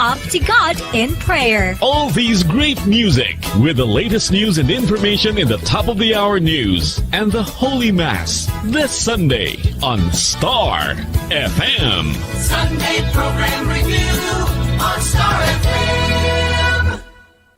up to God in prayer. All these great music with the latest news and information in the top of the hour news and the Holy Mass this Sunday on Star FM. Sunday program review on Star FM.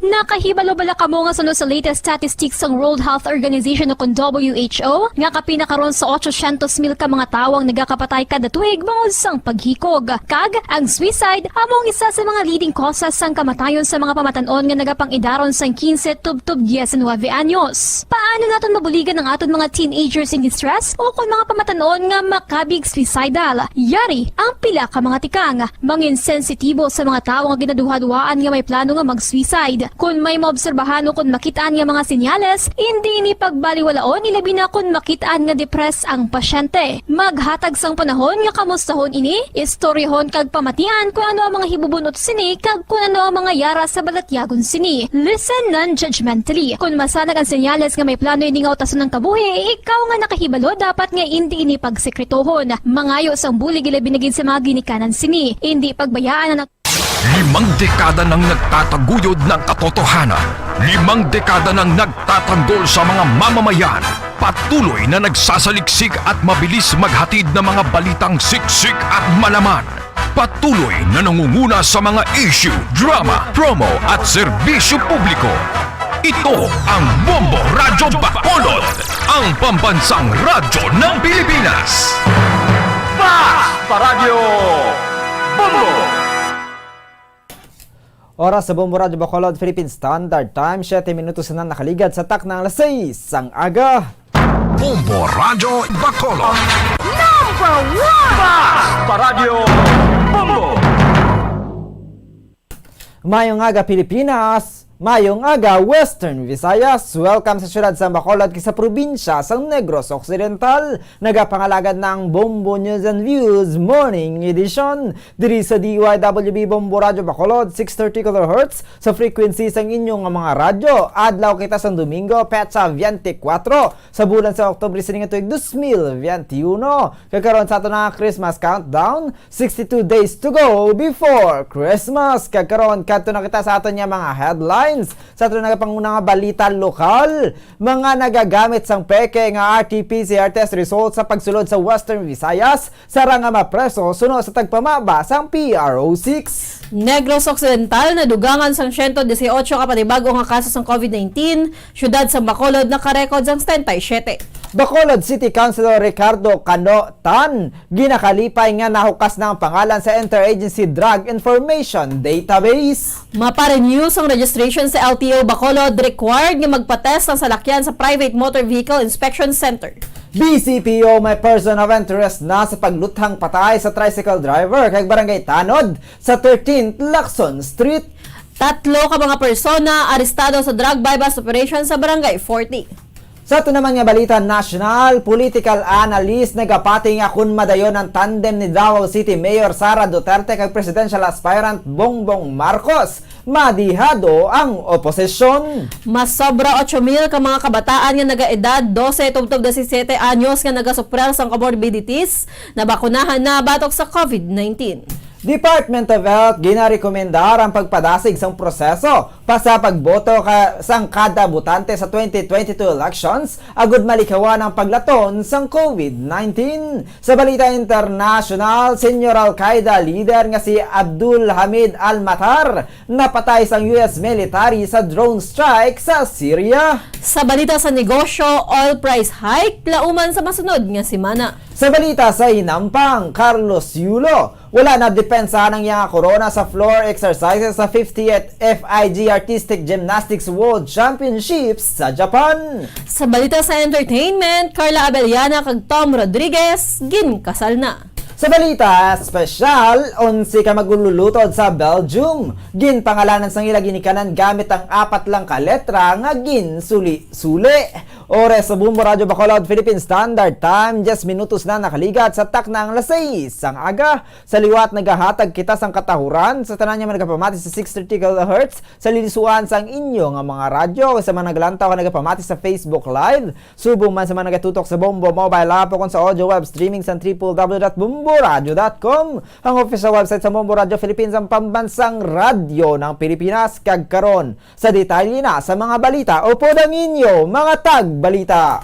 Nakahibalo-bala kamo nga sunod sa latest statistics ng World Health Organization o WHO nga kapinakaron sa 800,000 ka mga tawang nagakapatay kada tuig bangod sang paghikog. Kag ang suicide among isa sa mga leading causes sang kamatayon sa mga pamatanon nga nagapang-idaron sang 15 tub 19 anyos. Paano naton mabuligan ang aton mga teenagers in distress o kung mga pamatanon nga makabig suicidal? Yari ang pila ka mga tikang mangin sensitibo sa mga tawo nga ginaduha-duhaan nga may plano nga mag-suicide. Kung may maobserbahan o kung makitaan nga mga senyales, hindi ni pagbaliwalaon ilabi na kung makitaan nga depress ang pasyente. Maghatag sang panahon nga kamustahon ini, istoryahon kag pamatian kung ano ang mga hibubunot sini kag kung ano ang mga yara sa balatyagon sini. Listen non-judgmentally. Kung masanag ang senyales nga may plano ini nga utason ng kabuhi, ikaw nga nakahibalo dapat nga hindi ini pagsekretohon. Mangayo sang bulig ilabi na gid sa mga ginikanan sini. Hindi pagbayaan ang 5 dekada nang nagtataguyod ng katotohanan. 5 dekada nang nagtatanggol sa mga mamamayan. Patuloy na nagsasaliksik at mabilis maghatid ng mga balitang siksik at malaman. Patuloy na nangunguna sa mga issue, drama, promo at serbisyo publiko. Ito ang Bombo Radyo Bacolod, ang pambansang radyo ng Pilipinas. Paradyo Bombo! Oras sa Bombo Radyo Bacolod, Philippine Standard Time, 7 minutos na nakaligad sa tak ng alas 6 ang aga. Bombo Radyo Bacolod. number 1! Paradyo Bombo! Mayong aga Pilipinas, mayong aga Western Visayas. Welcome sa syudad sa Bacolod sa probinsya sa Negros Occidental. Nagapangalagad ng Bombo News and Views Morning Edition. Diri sa DYWB Bombo Radyo Bacolod, 630 kHz sa frequency sang inyong mga radyo. Adlaw kita sa Domingo, petsa 24 sa bulan sa Oktubre sa tuig 2021. Kakaroon sa ato na Christmas countdown, 62 days to go before Christmas. Kakaroon kadto na kita sa ato niya mga headlines sa ito nagapanguna nga balita lokal. Mga nagagamit sang peke nga RT-PCR test results sa pagsulod sa Western Visayas sara nga mapreso sunod sa tagpamaba sang PRO6. Negros Occidental nadugangan sang 118 ka panibago nga kaso sang COVID-19. Syudad sa Bacolod nakarecord sang 77. Bacolod City Councilor Ricardo Canotan ginakalipay nga nahukas na ang pangalan sa Interagency Drug Information Database. Mapa-renew ang registration sa LTO Bacolod, required nga magpatest ang salakyan sa Private Motor Vehicle Inspection Center. BCPO may person of interest na sa pagluthang patay sa tricycle driver kay Barangay Tanod sa 13th Lacson Street. 3 ka mga persona arestado sa drug bypass operation sa Barangay 40. Sa ito naman nga balita national, political analyst nagapati nga kun madayon ang tandem ni Davao City Mayor Sara Duterte kag presidential aspirant Bongbong Marcos. Madihado ang oposisyon. Mas sobra 8,000 ka mga kabataan nga nagaedad 12 tubtob 17 anyos nga nagasupral sang comorbidities na bakunahan na batok sa COVID-19. Department of Health ginarekomendar ang pagpadasig sang proseso pa sa pagboto sang kada botante sa 2022 elections agud malikawan ang paglaton sang COVID-19. Sa balita international, senior Al-Qaeda leader nga si Abdul Hamid Al-Matar napatay sang US military sa drone strike sa Syria. Sa balita sa negosyo, oil price hike lauman sa masunod nga semana. Sa balita sa Inampang, Carlos Yulo, wala na depensa ng yang corona sa floor exercises sa 50th FIG Artistic Gymnastics World Championships sa Japan. Sa balita sa entertainment, Carla Abellana kag Tom Rodriguez ginkasal na. Sa balita special, 11 ka maglulutod sa Belgium. Ginpangalanan sang ila ginikanan gamit ang 4 lang ka letra nga ginsuli-suli. Ores sa Bumbo Radio Bacolod, Philippine Standard Time, 10 minutos na nakaligat sa takna ang 6 ang aga. Sa liwat nagahatag kita sang katahuran, sa tanan niya nagapamati sa 630 kHz, sa lilisuan sang inyo nga mga radyo, sa mga naglantaw ka nagapamati sa Facebook Live, subong man sa mga nagatutok sa Bumbo Mobile App o kung sa audio web streaming sa www.bumboradio.com, ang official website sa Bumbo Radio Philippines, ang pambansang radyo ng Pilipinas. Kagkaron sa detalye na sa mga balita o podang inyo mga balita.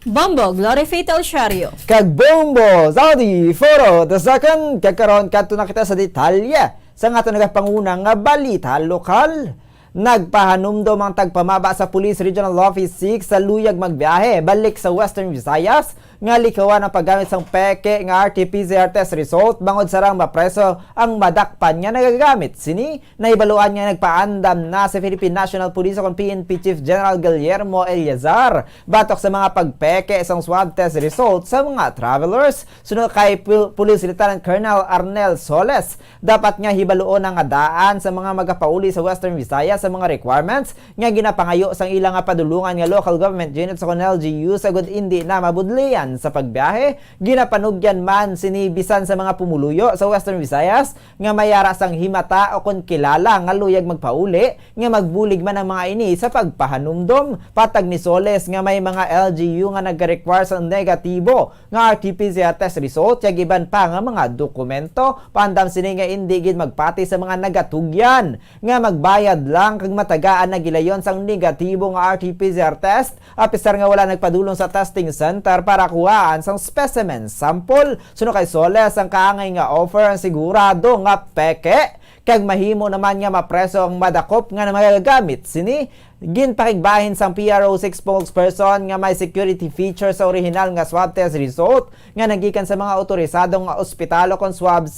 Bombo, Glory Fatal Shario. Kag Bombo, Saudi, Foro, the second, kagkaroon kadto na kita sa detalye sa nga ito nagapangunang nga balita lokal. Nagpahanumdom ang tagpamaba sa Police Regional Office 6 sa luyag magbiyahe balik sa Western Visayas nga likawan ang paggamit sang peke nga RT-PCR test result bangod sarang mapreso ang madakpan nga nagagamit. Sini naibaluan nga nagpaandam na sa Philippine National Police o PNP Chief General Guillermo Eliazar batok sa mga pagpeke isang swab test result sa mga travelers. Sunod kay Police Lieutenant Colonel Arnel Soles, dapat nga hibaluon ang adaan sa mga magapauli sa Western Visayas sa mga requirements nga ginapangayo sang ilang nga padulungan nga local government units sa LGU sagud hindi na mabudlian sa pagbiyahe. Ginapanugyan man sinibisan sa mga pumuluyo sa Western Visayas nga mayara sang himata o kon kilala nga luyag magpauli nga magbulig man ang mga ini sa pagpahanumdom. Patag ni Soles nga may mga LGU nga nag-require sa negatibo nga RT-PCR test result yag iban pa nga mga dokumento. Pandam sini nga hindi gid magpati sa mga nagatugyan nga magbayad lang kag matagaan na gilayon sang negatibo nga RT-PCR test apisar nga wala nagpadulong sa testing center para kuhaan sang specimen sample. Suno kay Soles ang kaangay nga offer ang sigurado nga peke kag mahimo naman nga mapreso ang madakop nga magagamit sini. Ginpakigbahin sang PRO6 spokesperson nga may security feature sa original nga swab test result nga nagikan sa mga otorisadong nga ospital o swab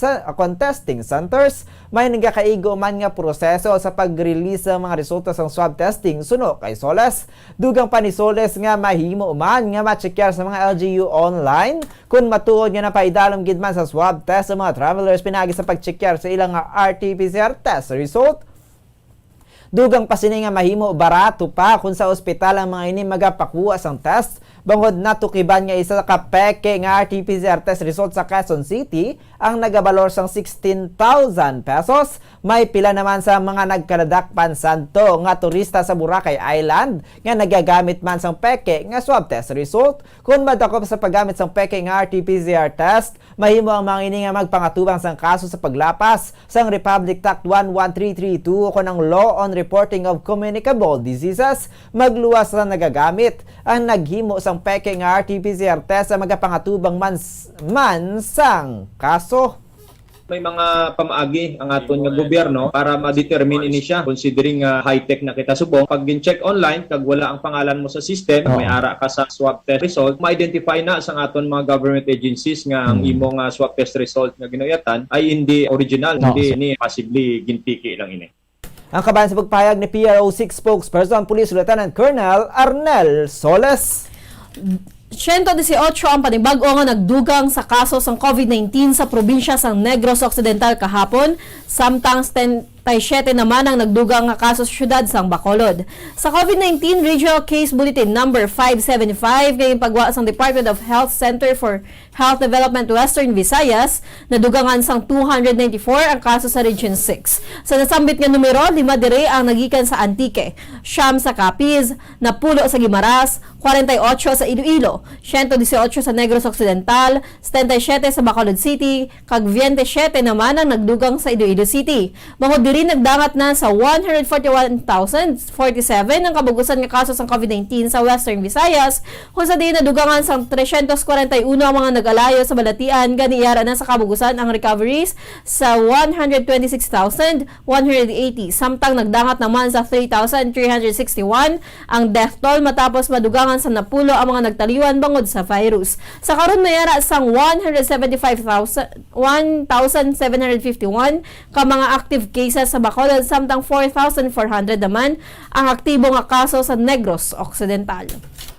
testing centers. May nagakaigo man nga proseso sa pag-release sa mga resulta sa swab testing. Suno kay Soles, dugang pa ni Soles nga mahimo man nga ma-checkar sa mga LGU online kung matuod nga napaidalom gid man sa swab test sa mga travelers pinagi sa pag-checkar sa ilang RT-PCR test result. Dugang pa sini nga mahimo barato pa kung sa ospital ang mga ini magapakuha sang test bangod natukiban nga isa ka peke nga RT-PCR test result sa Quezon City ang nagabalor sang 16,000 pesos. May pila naman sa mga nagkadakpan santo nga turista sa Boracay Island nga nagagamit man sang peke nga swab test result. Kung madakop sa paggamit sang peke nga RT-PCR test, mahimo ang mga ini nga magpangatubang sang kaso sa paglapas sang Republic Act 11332 o ang Law on Reporting of Communicable Diseases. Magluwas na nagagamit ang naghimo sang peke nga RT-PCR test sa magapangatubang man sang kaso. May mga pamaagi ang aton nga gobyerno para ma-determine ini siya considering high-tech na kita subong. Pag gin-check online kag wala ang pangalan mo sa system, may ara ka sa swab test result, ma-identify na sa aton mga government agencies nga ang imong swab test result nga ginuyatan ay hindi original, hindi ni possibly ginpiki lang ini. Ang kabayan sa pagpayag ni PRO6 spokesperson Police Lieutenant Colonel Arnel Soles. 118 ang panibag-o nga nagdugang sa kaso sang COVID-19 sa probinsya sang Negros Occidental kahapon, samtang 7 naman ang nagdugang nga kaso sa syudad sang Bacolod. Sa COVID-19 Regional Case Bulletin number 575 ngayong pagwa sang Department of Health Center for Health Development Western Visayas, nadugangan sang 294 ang kaso sa Region 6. Sa nasambit nga numero, 5 dire ang nagikan sa Antique, 9 sa Capiz, 10 sa Guimaras, 48 sa Iloilo, 118 sa Negros Occidental, 77 sa Bacolod City, kag 27 naman ang nagdugang sa Iloilo City. Bangod diri nagdangat na sa 141,047 ang kabugusan nga kaso sa COVID-19 sa Western Visayas, kung sa di nadugangan sang 341 ang mga nag-alayo sa balatian, ganiyara na sa kabugusan ang recoveries sa 126,180, samtang nagdangat naman sa 3,361 ang death toll matapos madugangan sa 10 ang mga nagtaliwan bangod sa virus. Sa karon mayara sang 1,751 ka mga active cases sa Bacolod, samtang 4,400 naman ang aktibo nga kaso sa Negros Occidental.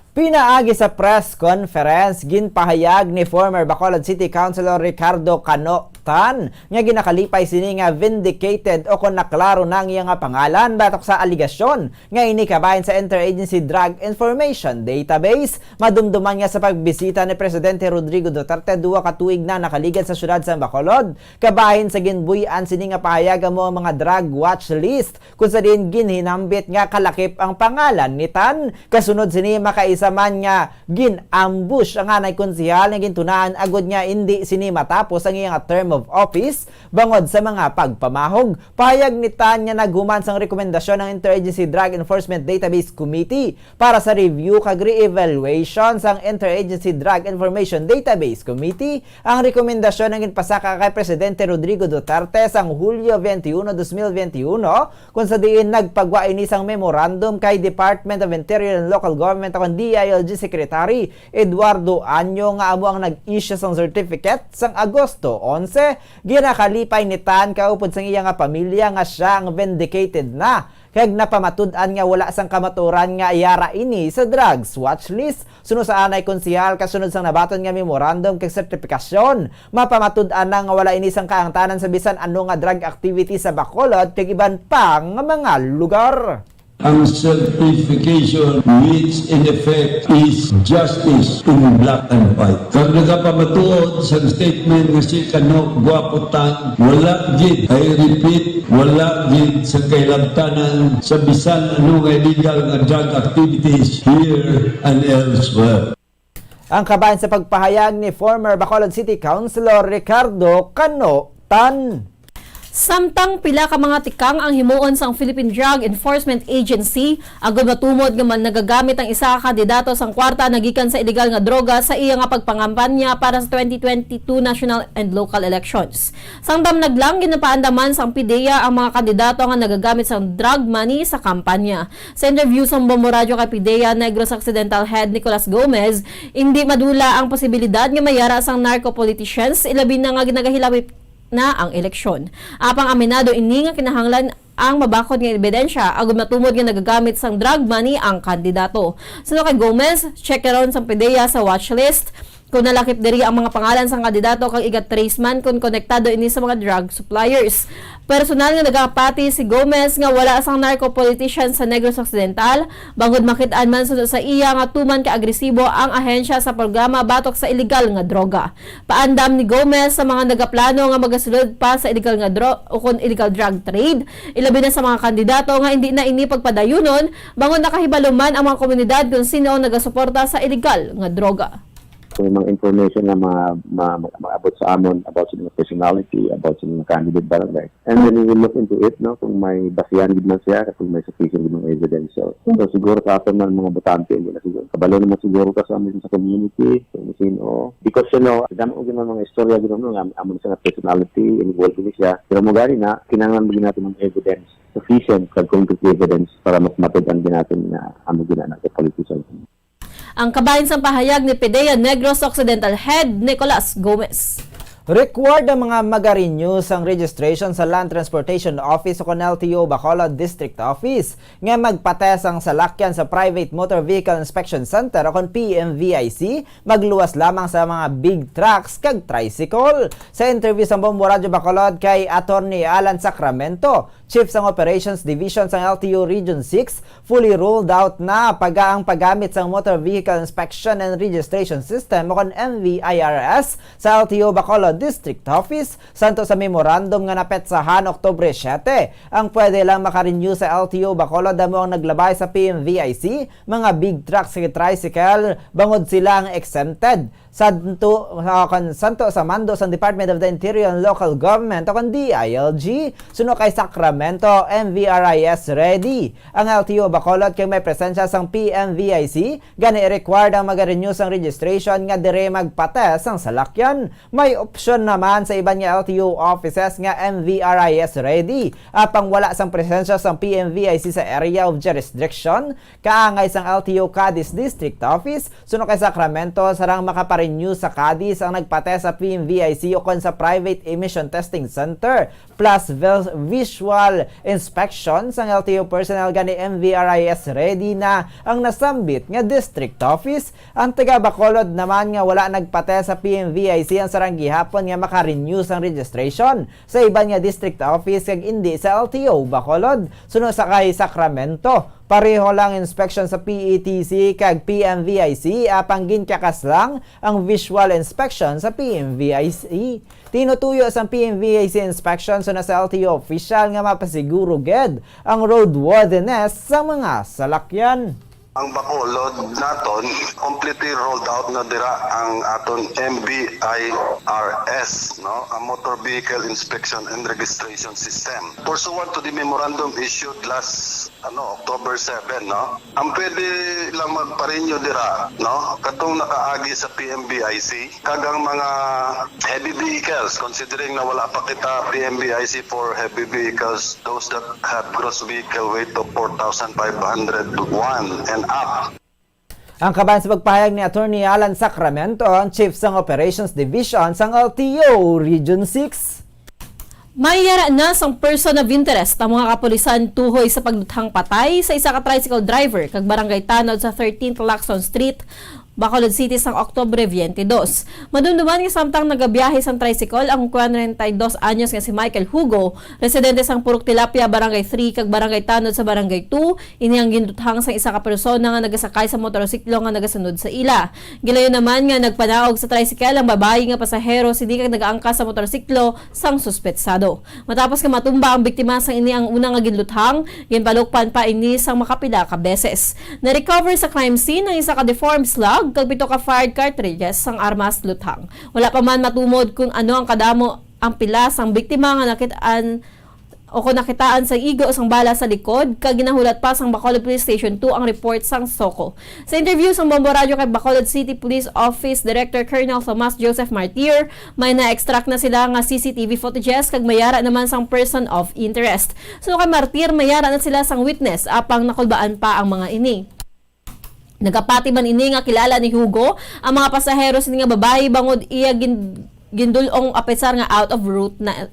Pinaagi sa press conference, ginpahayag ni former Bacolod City Councilor Ricardo Cano nga ginakalipay sini nga vindicated o kung naklaro na ang iyang pangalan batok sa aligasyon nga inikabayan sa Interagency Drug Information Database. Madumduman nga sa pagbisita ni Presidente Rodrigo Duterte 2 ka tuig na nakaligad sa syudad sa Bacolod. Kabahin sa ginbuyan sini nga pahayagan mo ang mga drug watch list kung sa din ginhinambit nga kalakip ang pangalan ni Tan. Kasunod sini makaisa man nga ginambush ang anay konsihal nga gintunaan agod nga hindi sini matapos ang iyang term of office bangod sa mga pagpamahog. Pahayag ni Tan nga naghuman sang rekomendasyon ng Interagency Drug Enforcement Database Committee para sa review kag re-evaluation sang Interagency Drug Information Database Committee. Ang rekomendasyon ang ginpasaka kay Presidente Rodrigo Duterte sang Hulyo 21, 2021 kung sa diin nagpagwa ini sang memorandum kay Department of Interior and Local Government o DILG Secretary Eduardo Anyo nga amo ang nag-issue sang certificate sang Agosto 11. Ginakalipay ni Tan kaupod sang iya nga pamilya nga siya ang vindicated na kag napamatud-an nga wala sang kamaturan nga ayara ini sa drugs watch list. Sunod sa anay konsihal kasunod sang nabaton nga memorandum kag sertifikasyon, mapamatud-an na nga wala ini sang kaangtanan sa bisan ano nga drug activity sa Bacolod kag iban pang mga lugar. Ang certification which in effect is justice in black and white. Kag nagapamatuod sa statement nga si Kano Guapotan, wala gid, I repeat, wala gid sa kailabtanan sa bisan ano nga illegal nga drug activities here and elsewhere. Ang kabayan sa pagpahayag ni former Bacolod City Councilor Ricardo Cano Tan. Samtang pila ka mga tikang ang himuon sang Philippine Drug Enforcement Agency agud matumod nga man nagagamit ang isa ka kandidato sang kwarta nagikan sa illegal nga droga sa iya nga pagpangampanya para sa 2022 national and local elections. Sangdam naglang ginapaandaman sang PIDEA ang mga kandidato nga nagagamit sang drug money sa kampanya. Sa interview sa Bombo Radio kay PIDEA Negros Occidental Head Nicolas Gomez, hindi madula ang posibilidad nga mayara sang narco-politicians ilabi na nga ginagahilawit na ang eleksyon. Apang aminado ini nga kinahanglan ang mabakod nga ebidensya agud matumod nga nagagamit sang drug money ang kandidato. Suno kay Gomez, check karon sang PIDEA sa watchlist kung nalakip diri ang mga pangalan sang kandidato kag igat trace man kung konektado ini sa mga drug suppliers. Personal nga nagapati si Gomez nga wala sang narco-politician sa Negros Occidental bangod makit-an man sa iya nga tuman ka agresibo ang ahensya sa programa batok sa illegal nga droga. Paandam ni Gomez sa mga nagaplano nga magasulod pa sa illegal nga illegal drug trade, ilabi na sa mga kandidato nga hindi na ini pagpadayunon bangod nakahibaluman ang mga komunidad kung sino ang nagasuporta sa illegal nga droga. Kung mga information na maabot sa amon about sa mga personality, about sa mga candidate barangay. And then we will look into it, no? Kung may basihan din man siya, kung may sufficient din ng evidence. So siguro sa atin man mga botante, hindi na siguro. Kabalo naman siguro ka sa amin sa community, kung sino. Because, dami ko din mga istorya din naman, amon sa personality, involved din siya. Pero mo gani na, kinangan din natin ng evidence, sufficient, concrete evidence para mas matudan din natin na amon din natin politician. Ang kabahin sa pahayag ni PIDEA Negros Occidental Head Nicolas Gomez. Required ang mga mag-renew ang registration sa Land Transportation Office o LTO Bacolod District Office nga magpates ang salakyan sa Private Motor Vehicle Inspection Center o PMVIC magluwas lamang sa mga big trucks kag tricycle. Sa interview sa Bombo Radio Bacolod kay Attorney Alan Sacramento, Chief sang Operations Division sang LTO Region 6, fully ruled out na ang paggamit sa Motor Vehicle Inspection and Registration System o MVIRS sa LTO Bacolod District Office santo sa memorandum nga napetsahan Oktubre 7. Ang pwede lang makarenew sa LTO Bacolod damo ang naglabay sa PMVIC, mga big trucks sa tricycle bangod sila ang exempted. Santo sa mando sa Department of the Interior and Local Government o DILG. Suno kay Sacramento, MVRIS ready. Ang LTO Bacolod kay may presensya sang PMVIC, gani required ang mag-renew sang registration nga dire magpates ang salakyan. May instruction naman sa iban nga LTO offices nga MVRIS ready apang wala sang presensya sang PMVIC sa area of jurisdiction kaangay sang LTO Cadiz District Office suno kay Sacramento sarang makaparenew sa Cadiz ang nagpate sa PMVIC o kon sa Private Emission Testing Center plus visual inspection sang LTO personnel gani MVRIS ready na ang nasambit nga District Office. Ang taga Bacolod naman nga wala nagpate sa PMVIC ang sarang gihapon nga maka-renew sang registration sa iban nga district office kag indi sa LTO Bacolod sunod sa kay Sacramento. Pareho lang inspection sa PETC kag PMVIC apang ginkakas lang ang visual inspection sa PMVIC. Tinutuyo sa PMVIC inspection sunod sa LTO official nga mapasiguro ged ang roadworthiness sa mga salakyan. Ang Bacolod naton completely rolled out na dira ang aton MBIRS, no, a motor vehicle inspection and registration system. Pursuant to the memorandum issued last October 7, no, ang pwede lang magparenew dira, no, katong nakaagi sa PMBIC kagang mga heavy vehicles, considering na wala pa kita PMBIC for heavy vehicles, those that have gross vehicle weight of 4,501 and up. Ang kabayan sa pagpahayag ni Attorney Alan Sacramento, ang Chief sang Operations Division sang LTO Region 6. Mayara na sang person of interest ang mga kapulisan tuhoy sa pagduthang patay sa isa ka tricycle driver kag barangay Tanod sa 13th Lacson Street, Bacolod City sang Oktubre 22. Madumduman nga samtang nagabiyahe sang tricycle ang 42 anyos nga si Michael Hugo, residente sang Purok Tilapia, Barangay 3 kag Barangay Tanod sa Barangay 2, ini ang ginduthang sang isa ka persona nga nagasakay sa motorsiklo nga nagasunod sa ila. Gilayon naman nga nagpanaog sa tricycle ang babae nga pasahero sindi kag nagaangkas sa motorsiklo sang suspetsado. Matapos nga matumba ang biktima sang ini ang unang nga ginluthang, ginpalukpan pa ini sang makapila ka beses. Na-recover sa crime scene ang isa ka deformed slug kag 7 ka fired cartridges sang armas luthang. Wala pa man matumod kung ano ang kadamo ang pila sang biktima nga nakitaan o kung nakitaan sa igo sang bala sa likod kag ginahulat pa sang Bacolod Police Station 2 ang report sang Soko. Sa interview sang Bombo Radio kay Bacolod City Police Office Director Colonel Tomas Joseph Martir, may na-extract na sila nga CCTV footages kag mayara naman sang person of interest. So kay Martir mayara na sila sang witness apang nakulbaan pa ang mga ini. Nagapati man ini nga kilala ni Hugo ang mga pasahero sini nga babae bangod iya gindulong apesar nga out of route na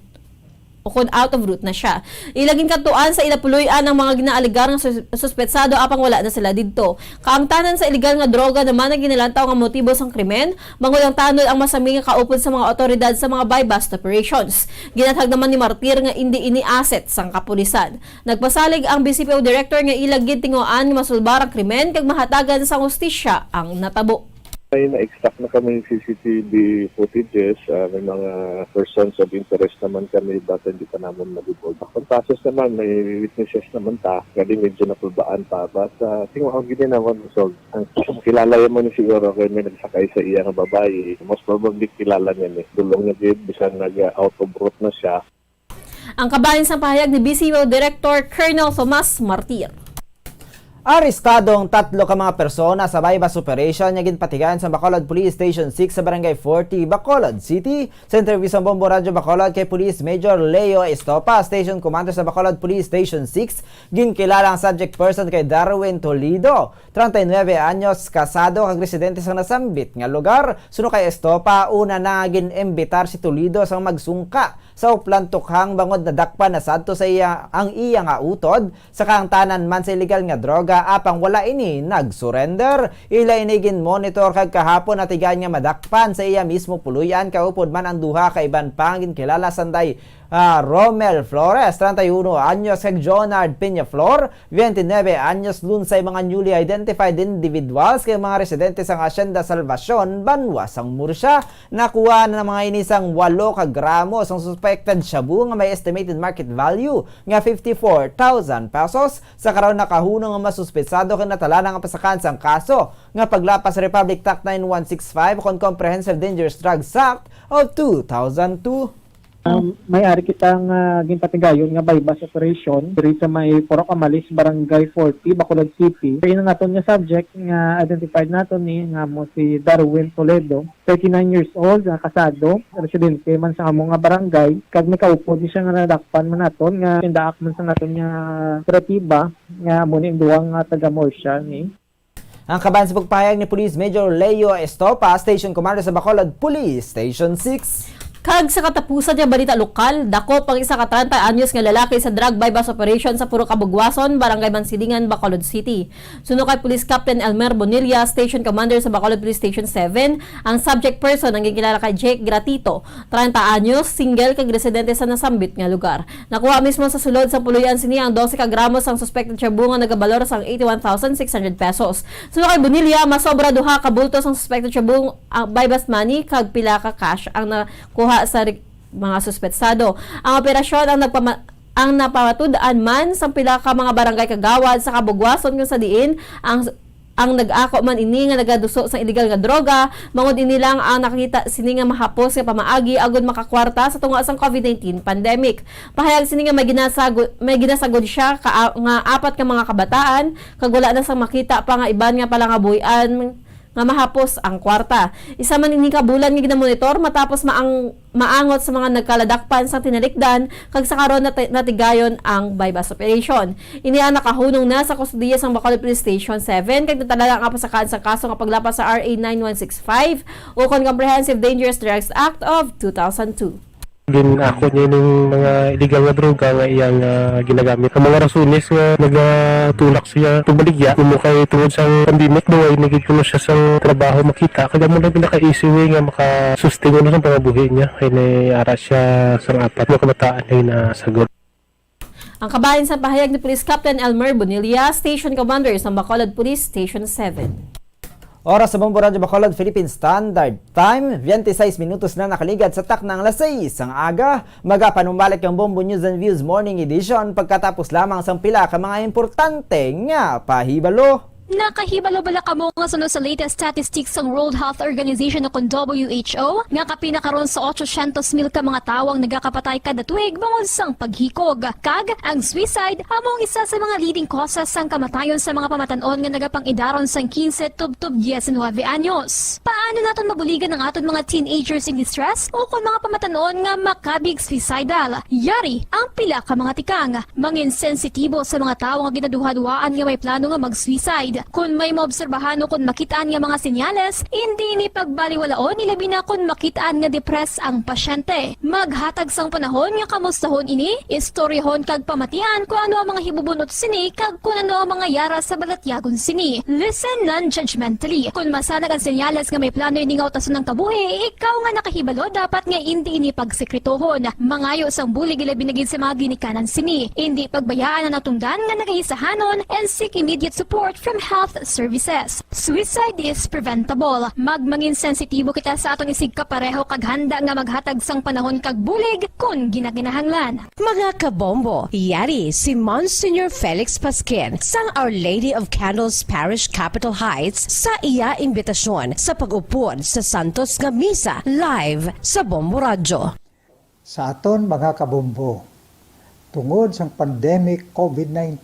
o kung out of route na siya. Ilagin katuan sa ilapuloy-an ng mga ginaaligar ng suspetsado apang wala na sila didto. Kaangtanan sa illegal nga droga naman ang ginilantaw nga motibo sang krimen, bangod ang tanod ang masami nga kaupod sa mga otoridad sa mga buy-bust operations. Ginatag naman ni Martir nga hindi ini asset sang kapulisan. Nagpasalig ang BCPO Director nga ilagid tinguan nga masulbar ang krimen kag mahatagan sa hustisya ang natabo. May na-extract na kami CCTV footages, may mga persons of interest naman kami dati hindi pa naman nabibol. Ang process naman, may witnesses naman ta, kasi medyo napulbaan pa. But tingnan ko gini naman, so, ang kilala mo ni siguro kaya may nagsakay sa iya ng babae, most probably kilala niya dulong niya din, bisan nag-out of route na siya. Ang kabayan sa pahayag ni BCO Director Colonel Tomas Martir. Arestadong 3 ka mga persona sa buy-bust operation nga ginpatigan sa Bacolod Police Station 6 sa Barangay 40, Bacolod City. Sa interview sa Bombo Radio Bacolod kay Police Major Leo Estopa, Station Commander sa Bacolod Police Station 6, ginkilala ang subject person kay Darwin Toledo, 39 anyos, kasado kag residente sa nasambit nga lugar. Suno kay Estopa, una na gin-imbitar si Toledo sang magsungka sa uplantukhang bangod na dakpan na sadto sa iya ang iya nga utod sa kaangtanan man sa illegal nga droga apang wala ini nag-surrender. Ila inigin monitor kag kahapon atigan nga madakpan sa iya mismo puluyan kaupod man ang duha ka iban pangin kilala sanday Romel Flores, 31 anyos, kag Jonard Peñaflor, 29 anyos, lunsay mga newly identified individuals kay mga residente sang Hacienda Salvacion, Banwa sang Murcia. Nakuha na ng mga inisang 8 ka gramos ang suspected shabu nga may estimated market value nga 54,000 pesos. Sa karon nakahunong nga masuspetsado kay natala nga pasakan sang kaso nga paglapas sa Republic Act 9165 kon Comprehensive Dangerous Drugs Act of 2002. May-ari kitang ginpatigayon nga bypass operation diri sa may Purok Amalis, Barangay 40, Bacolod City. Kaya na naton nga subject nga identified naton ni nga mo si Darwin Toledo, 39 years old, kasado, residente man sa among nga barangay. Kag may kaupo di siya nga nadakpan man naton nga tindaak man sa naton nga operatiba nga mo ni duwang taga Morsha ni. Ang kaban sa pagpahayag ni Police Major Leo Estopa, Station Commander sa Bacolod Police Station 6. Kag sa katapusan niya balita lokal, dako pang isa ka 30 anyos nga lalaki sa drug bypass operation sa Puro Kabugwason, Barangay Mansilingan, Bacolod City. Suno kay Police Captain Elmer Bonilla, Station Commander sa Bacolod Police Station 7, ang subject person ang gikilala kay Jake Gratito, 30 anyos, single kag residente sa nasambit nga lugar. Nakuha mismo sa sulod sa puluyan sini ang 12 ka gramos ang suspected shabu nga nagabalor sang 81,600 pesos. Suno kay Bonilla, masobra duha ka bultos ang suspected shabu bypass money kag pila ka cash ang nakuha sa mga suspetsado. Ang operasyon ang napawatudaan man sa pila ka mga barangay kagawad sa Kabugwason nga sa diin ang nag-ako man ini nga nagaduso sa illegal nga droga, mangod ini lang ang nakita sini nga mahapos nga pamaagi agud makakwarta sa tunga sang COVID-19 pandemic. Pahayag sini nga may ginasagod siya nga apat ka mga kabataan kag wala na sang makita pa nga iban nga palangabuyan nga mahapos ang kwarta. Isa man ini kabulan nga ginamonitor matapos maangot sa mga nagkaladakpan sa tinalikdan kag sa karon natigayon ang bypass operation. Ini ang nakahunong na sa kustudiya sa Bacolod Police Station 7 kag natalaga ang pasakaan sa kaso nga paglapas sa RA 9165 o Comprehensive Dangerous Drugs Act of 2002. Ako niya yung mga illegal nga droga nga iyang ginagamit. Ang mga rasunis nga nagatulak siya tubaligya kung kay tungod sa pandemic daw ay nagiging kuno siya sa trabaho makita. Kaya mo na pinaka-easy way nga makasustain na sa pangabuhi niya. Kaya naiara siya sa apat na kabataan ay nasagod. Ang kabahin sa pahayag ni Police Captain Elmer Bonilla, Station Commander sa Bacolod Police Station 7. Oras sa Bombo Radyo Bacolod, Philippine Standard Time, 26 minutos na nakaligad sa taknang alas 6 ang aga. Magapanumbalik ang Bombo News and Views Morning Edition pagkatapos lamang sa pila ka mga importante nga pahibalo. Nakahibalo bala kamo nga sunod sa latest statistics ng World Health Organization o kung WHO nga kapinakaron sa 800,000 ka mga tawang nagakapatay kada tuig bangod sang paghikog. Kag ang suicide among isa sa mga leading causes sang kamatayon sa mga pamatanon nga nagapangidaron sang 15 tub 19 anyos. Paano naton mabuligan ang aton mga teenagers in distress o kung mga pamatanon nga makabig suicidal? Yari ang pila ka mga tikang mangin sensitibo sa mga tawo nga ginaduha-duhaan nga may plano nga mag-suicide. Kung may maobserbahan o kung makitaan nga mga senyales, hindi ni pagbaliwalaon ilabi na kung makitaan nga depress ang pasyente. Maghatag sang panahon nga kamustahon ini, istoryahon kag pamatian kung ano ang mga hibubunot sini kag kung ano ang mga yara sa balatyagon sini. Listen non-judgmentally. Kung masanag ang senyales nga may plano ini nga utason ng kabuhi, ikaw nga nakahibalo dapat nga hindi ini pagsekretohon. Mangayo sang bulig ilabi na gid sa mga ginikanan sini. Hindi pagbayaan ang natungdan nga nagahisahanon and seek immediate support from health services. Suicide is preventable. Magmangin sensitibo kita sa atong isig kapareho kag handa nga maghatag sang panahon kag bulig kung ginaginahanglan. Mga kabombo, yari si Monsignor Felix Pasquin sang Our Lady of Candles Parish Capitol Heights sa iya imbitasyon sa pag-upod sa Santos nga Misa live sa Bombo Radyo. Sa aton mga kabombo, tungod sang pandemic COVID-19,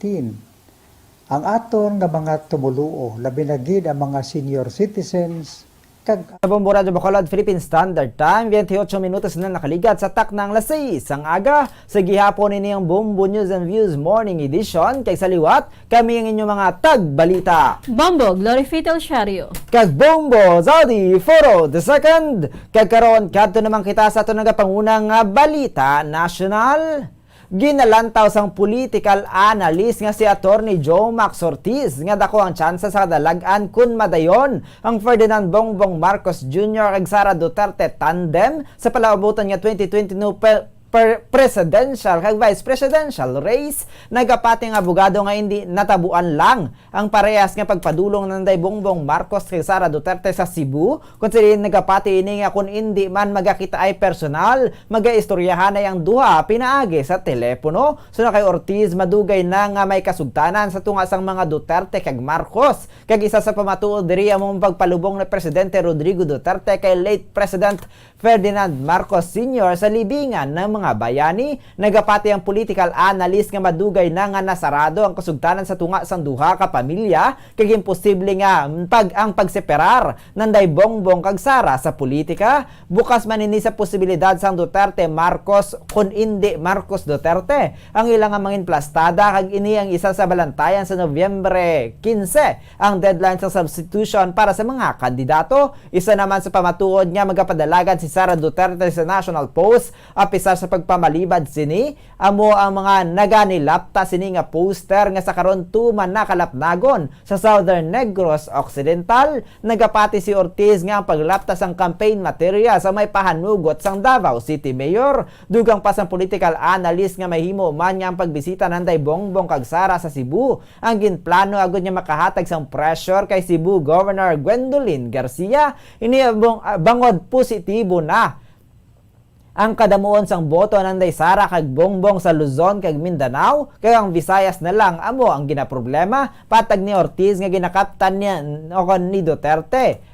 ang aton nga mga tumuluo, labi na gid ang mga senior citizens, kag Sa Bombo Radyo Bacolod, Philippine Standard Time, 28 minutos na nakaligat sa taknang alas 6 ang aga. Sa gihapon ini ang Bombo News and Views Morning Edition. Kay sa liwat, kami ang inyong mga tagbalita. Bombo, Glorifitel Shario. Kag Bombo, Zodi, Foro, the second. Kag karon kadto naman kita sa ato nagapangunang balita national. Ginalantaw sang political analyst nga si Attorney Joe Max Ortiz nga dako ang tsansa sa dalagan kun madayon ang Ferdinand Bongbong Marcos Jr. kag Sara Duterte tandem sa palaabutan nga 2022 presidential kag vice presidential race. Nagapati nga abogado nga hindi natabuan lang ang parehas nga pagpadulong ng Bongbong Marcos kay Sara Duterte sa Cebu. Kung sila nagapati ini nga kung hindi man magakita ay personal, magaistoryahan ay ang duha pinaagi sa telepono. So na kay Ortiz madugay na nga may kasugtanan sa tunga sang mga Duterte kag Marcos. Kag isa sa pamatuod diri among pagpalubong ni Presidente Rodrigo Duterte kay late President Ferdinand Marcos Sr. sa libingan ng mga bayani. Nagapati ang political analyst nga madugay na nga nasarado ang kasugtanan sa tunga sang duha ka pamilya kag imposible nga ang pagseparar ng Bongbong kag Sara sa politika. Bukas man ini sa posibilidad sang Duterte Marcos kun hindi Marcos Duterte ang ilang mangin plastada kag ini ang isa sa balantayan sa Nobyembre 15 ang deadline sa substitution para sa mga kandidato. Isa naman sa pamatuod nga magapadalagan si Sara Duterte sa National Post apisar sa pagpamalibad sini amo ang mga naganilapta sini nga poster nga sa karon tuman nakalapnagon sa Southern Negros Occidental. Nagapati si Ortiz nga ang paglapta sang campaign material sa may pahanugot sang Davao City Mayor. Dugang pa sang political analyst nga mahimo man nga ang pagbisita ng Bongbong kag Sara sa Cebu ang ginplano agud nga makahatag sang pressure kay Cebu Governor Gwendolyn Garcia. Ini bangod positibo na ang kadamuon sang boto ng Sara kag Bongbong sa Luzon kag Mindanao, kay ang Visayas na lang amo ang ginaproblema. Patag ni Ortiz nga ginakaptan niya ni Duterte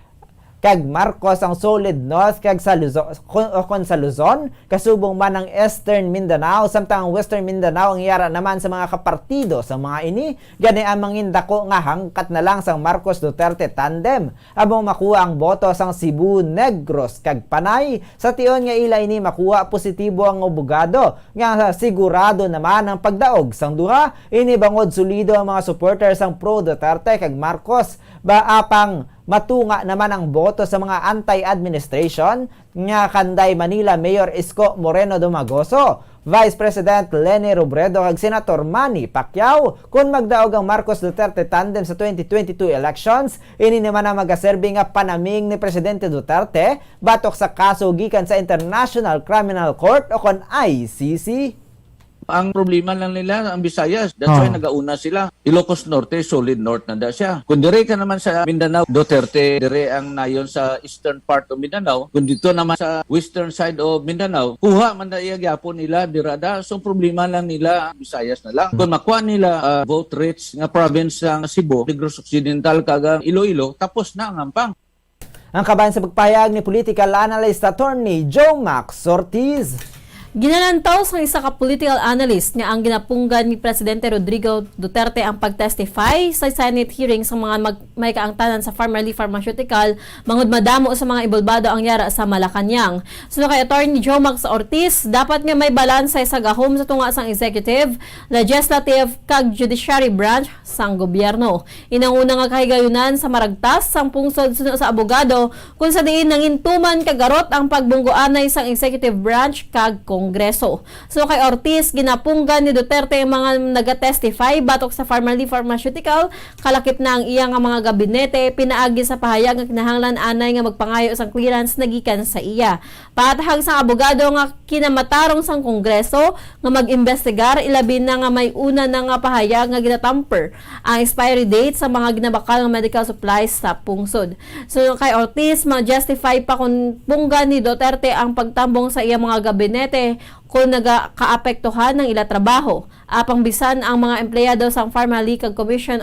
kag Marcos ang solid north kag sa Luzon kasubong man ang Eastern Mindanao samtang ang Western Mindanao ang yara naman sa mga kapartido sa mga ini. Gani ang mangindako nga hangkat na lang sang Marcos Duterte tandem abong makuha ang boto sang Cebu, Negros kag Panay. Sa tion nga ila ini makuha positibo ang abogado nga sigurado naman ang pagdaog sang duha. Ini bangod solido ang mga supporters sang pro Duterte kag Marcos apang matunga naman ang boto sa mga anti-administration nga kanday Manila Mayor Isko Moreno Domagoso, Vice President Leni Robredo kag Senator Manny Pacquiao. Kung magdaog ang Marcos Duterte tandem sa 2022 elections, ini naman ang magaserbi nga panaming ni Presidente Duterte batok sa kaso gikan sa International Criminal Court o kon ICC. Ang problema lang nila, ang Visayas. That's why nagauna sila. Ilocos Norte, solid north na da siya. Kung dire ka naman sa Mindanao, Duterte, dire ang nayon sa eastern part of Mindanao. Kung dito naman sa western side of Mindanao, kuha man na iyagyapon nila, dirada. So problema lang nila, Visayas na lang. Kung makuha nila vote rates nga province ng Cebu, Negros Occidental, kaga Iloilo, tapos na ang ampang. Ang kabayan sa pagpahayag ni political analyst attorney Joe Max Ortiz. Ginanantaw sa isa ka political analyst nga ang ginapunggan ni Presidente Rodrigo Duterte ang pagtestify sa Senate hearing sa mga may kaangtanan sa Farmerly Pharmaceutical mangud madamo sa mga ibolbado ang yara sa Malacañang. So kay Attorney Joe Max Ortiz, dapat nga may balanse sa gahom sa tunga sang executive, legislative kag judiciary branch sang gobyerno. Inanguna nga kahigayunan sa maragtas sang pungsod suno sa abogado kung sa diin nangintuman kagarot ang pagbunggoanay sang executive branch kag Kongreso. So kay Ortiz, ginapunggan ni Duterte ang mga nagatestify batok sa Farmerly Pharmaceutical, kalakip na ang iyang mga gabinete, pinaagi sa pahayag nga kinahanglan anay nga magpangayo sang clearance nagikan sa iya. Patahag sang abogado nga kinamatarong sang Kongreso nga mag-investigar ilabi na nga may una na nga pahayag nga ginatamper ang expiry date sa mga ginabakal nga medical supplies sa pungsod. So kay Ortiz, ma-justify pa kung punggan ni Duterte ang pagtambong sa iyang mga gabinete kung nagakaapektuhan ng ila trabaho. Apang bisan ang mga empleyado sa Farmerly kag Commission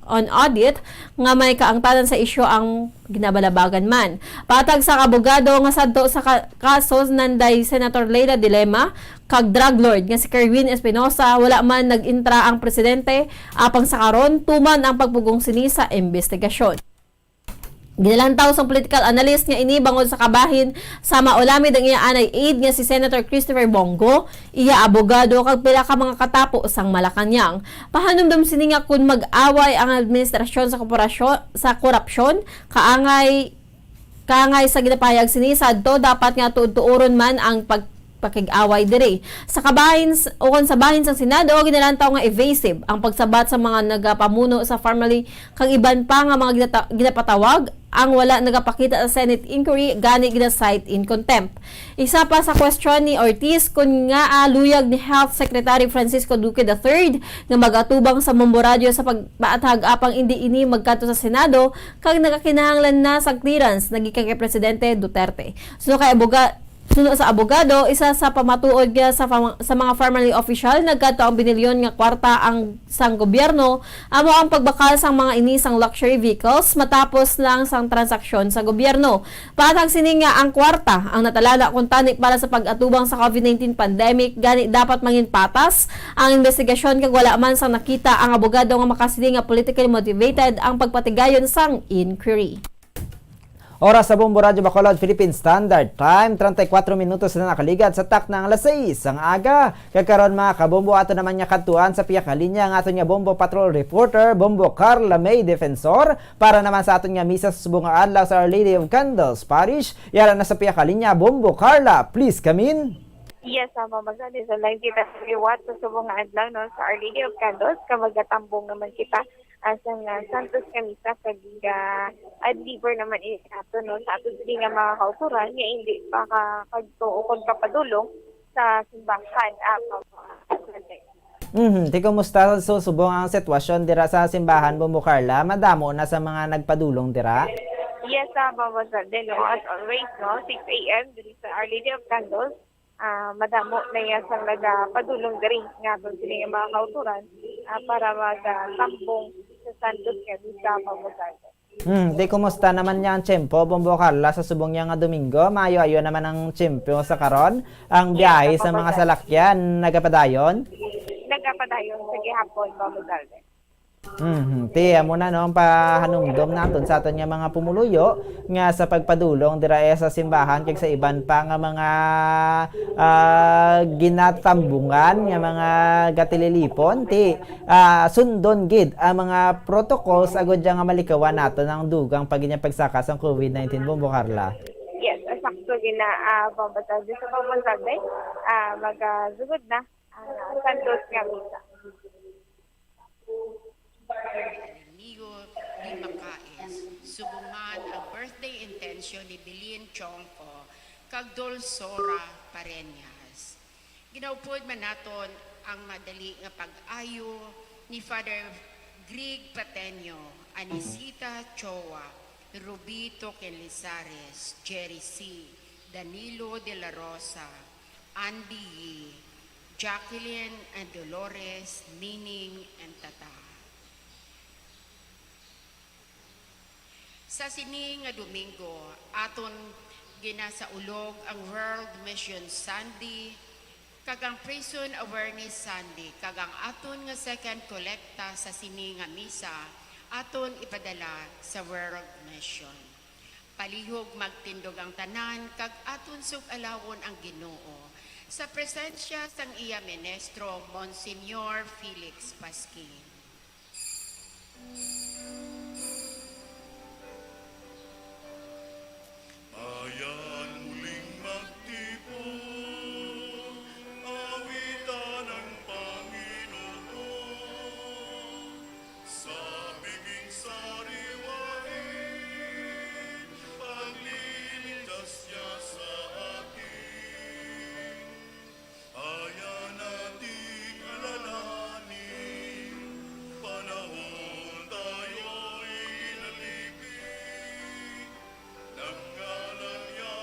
on Audit nga may kaangtanan sa isyu ang ginabalabagan man. Patag sa abogado nga sadto sa kaso nanday Senator Leila Dilema kag drug lord nga si Kerwin Espinosa, wala man nag-intra ang presidente apang sa karon tuman ang pagpugong sini sa investigasyon. Ginalantaw sa political analyst nga ini bangod sa kabahin sa maulamid ang iya anay aid nga si Senator Christopher Bongo, iya abogado kag pila ka mga katapo sang Malacañang. Pahanumdum sini nga kun mag-away ang administrasyon sa korupsyon, kaangay sa ginapayag sini sadto dapat nga tuuron man ang pakig-away dire. Sa kabahin o sa bahin sa Senado ginalantaw nga evasive ang pagsabat sa mga nagapamuno sa family kag iban pa nga mga ginapatawag ang wala nagapakita sa Senate inquiry gani gina-cite in contempt. Isa pa sa question ni Ortiz kun nga luyag ni Health Secretary Francisco Duque III nga magatubang sa memorandum sa pagbaatag apang hindi ini magkanto sa Senado kag nagakinahanglan na sa clearance naging kay Presidente Duterte. Suno sa abogado, isa sa pamatuod niya sa mga family official, nagkato ang binilyon nga kwarta ang sang gobyerno, amo ang pagbakal sang mga inisang luxury vehicles matapos lang sang transaksyon sa gobyerno. Patag sini nga ang kwarta ang natalala kung tani para sa pag-atubang sa COVID-19 pandemic, gani dapat mangin patas ang investigasyon kag wala man sang nakita ang abogado nga makasili nga politically motivated ang pagpatigayon sang inquiry. Oras sa Bombo Radyo Bacolod, Philippine Standard Time, 34 minutos na nakaligat sa tak ng alas 6 ang aga. Kakaroon mga kabombo, ato naman niya kantuan sa piyak linya ang ato niya Bombo Patrol Reporter, Bombo Carla May Defensor, para naman sa ato niya misa sa subong adlaw sa Our Lady of Candles Parish. Yara na sa piyak linya, Bombo Carla, please come in. Yes, mamasali sa live kita sa liwat sa subong adlaw no sa Our Lady of Candles kamagatambong naman kita asang Santos Camisa kagiga adliver naman ato no sa ato dili nga mga kauturan nga hindi pa kagtuo kon kapadulong sa simbahan Di kumusta so subong ang sitwasyon dira sa simbahan Bombo Carla? Madamo na sa mga nagpadulong dira? Yes, mamasali no as always no 6 AM diri sa Our Lady of Candles. Madamo na yan sa nagpadulong diri nga itong sila mga kauturan para magtambong sa Santos Camisa Pamusaldo. Di kumusta naman niya ang tiyempo, Bombo Carla, sa subong niya nga Domingo? Mayo-ayo naman ang tiyempo sa karon. Ang biyahe sa mga salakyan, nagapadayon? Nagapadayon sa gihapon, Pamusaldo. Tiya mo na no, pahanumdom naton sa aton nga mga pumuluyo nga sa pagpadulong dira sa simbahan kag sa iban pa nga mga ginatambungan nga mga gatililipon sundon gid ang mga protocols agud nga malikawan naton ang dugang pagsakas ng COVID-19, Bombo Carla. Yes, sakto gina pambatag sa pambansaday magzugod na Santos Camisa. Amigo ni Macais, subungan ang birthday intention ni Bilin Chongko kag Dolsora Pareñas. Ginaupod man naton ang madali nga pag-ayo ni Father Greg Pateño, Anisita Chowa, Rubito Kenlizares, Jerry C., Danilo de la Rosa, Andy Yee, Jacqueline and Dolores, Nining and Tata. Sa sini nga Domingo, aton ginasaulog ang World Mission Sunday, kag ang Prison Awareness Sunday, kag ang aton nga second kolekta sa sini nga misa, aton ipadala sa World Mission. Palihog magtindog ang tanan, kag aton sugalawon ang Ginoo sa presensya sang iya Ministro Monsignor Felix Pasquin. Ayan muling magtipon, awitan ng Panginoon, sa biging sariwain, pagliligtas niya sa atin. Ayan nating alalahanin, panahon tayo'y inalipin, ng ngalan niya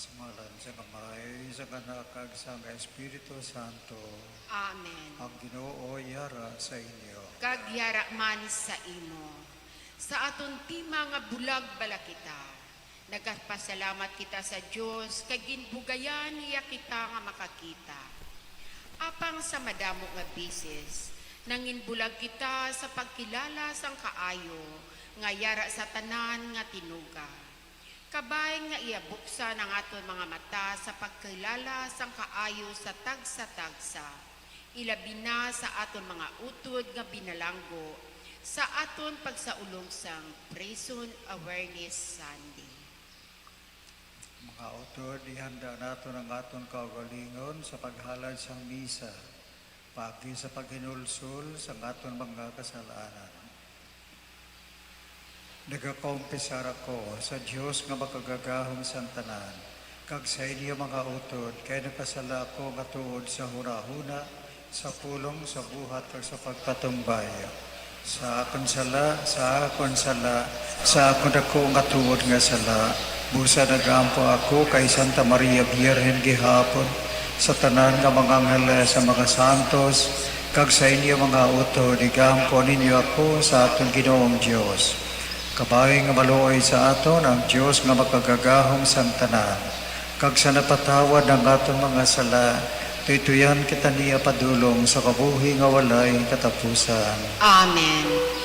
Sa ngalan sa Kamay, sa Anak, kag sa Espiritu Santo. Amen. Ang Ginoo yara sa inyo. Kagyara man sa imo. Sa aton tima nga bulag bala kita. Nagpasalamat kita sa Dios kay ginbugayan niya kita nga makakita. Apang sa madamo nga bisis, nanginbulag kita sa pagkilala sang kaayo nga yara sa tanan nga tinuga. Kabay nga iabuksa ng aton mga mata sa pagkilala sang kaayo sa tagsa-tagsa. Ilabi na sa aton mga utod nga binalanggo sa aton pagsaulong sang Prison Awareness Sunday. Mga utod, ihanda nato ang aton kaugalingon sa paghalad sa misa, pagi sa paghinulsol sa aton mga kasalanan. Nagakompisar ako sa Diyos nga makagagahong santanan, kag sa inyo mga utod, kay nakasala ako nga tuod sa hunahuna, sa pulong, sa buhat, kag sa pagpatumbay. Sa akon sala, sa akon sala, sa akon ako nga tuod nga sala, busa nagampo ako kay Santa Maria Birhen gihapon, sa tanan nga mga anghel sa mga santos, kag sa inyo mga utod, igampo ninyo ako sa aton Ginoong Diyos. Kabay nga maluoy sa aton ang Diyos nga makagagahong santanan, kag sa napatawad ang aton mga sala, tuytuyan kita niya padulong sa kabuhi nga walay katapusan. Amen.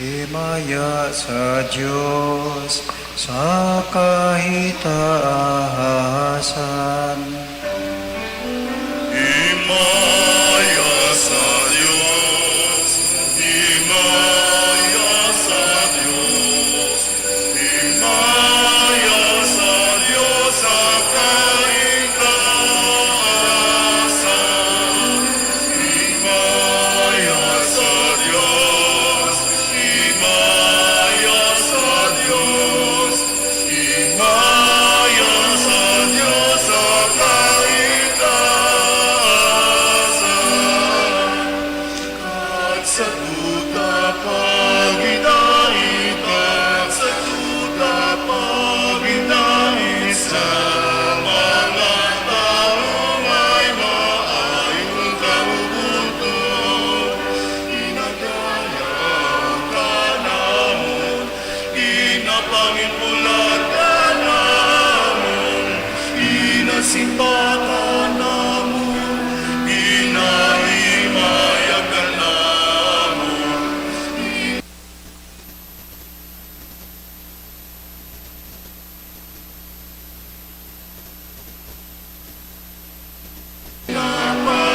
Himaya sa Diyos sa kahitaasan. Himaya sa Diyos, himaya sa Diyos, himaya sa Diyos sa kahitaasan. Himaya sa Diyos, himaya sa Diyos, himaya sa Diyos sa kahitaasan. At sa duda pagidait, at sa duda pagidait sa mga taong ay maayong kaubunton. Inadayaw ka namon, inapangin pulat ka namon, inasimba ka namon, inahimaya ka namon.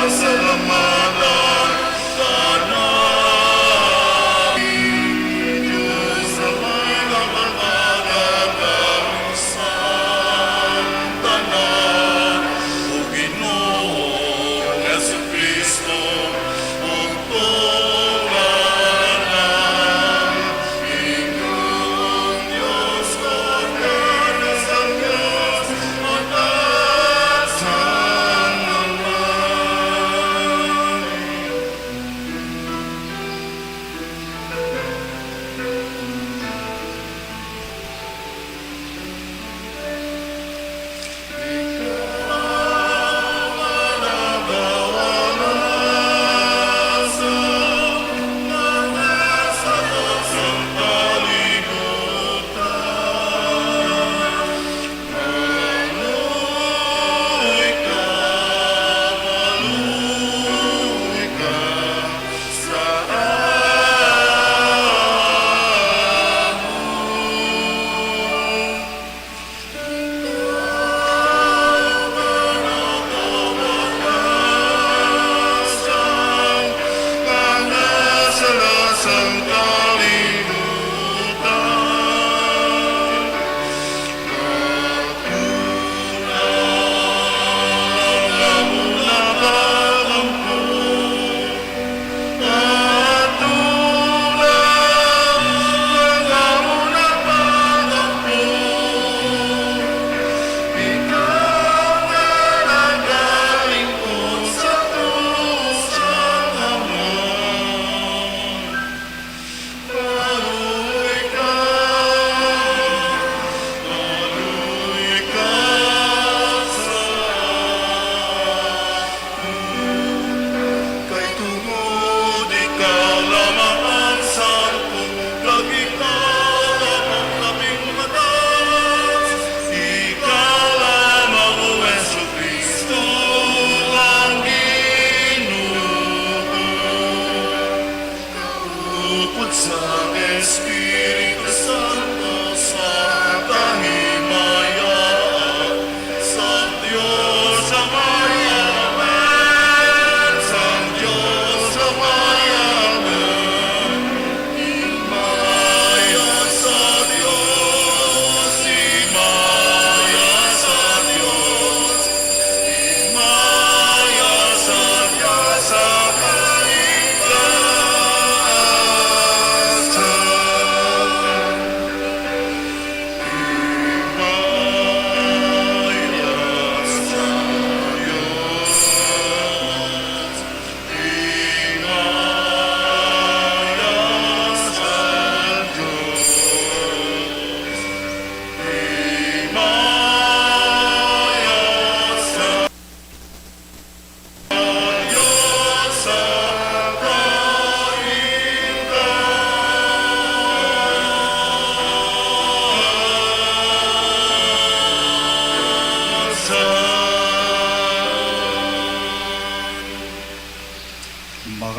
Pasalamatan ka namin, Diyos sa may kapagagagang santanan.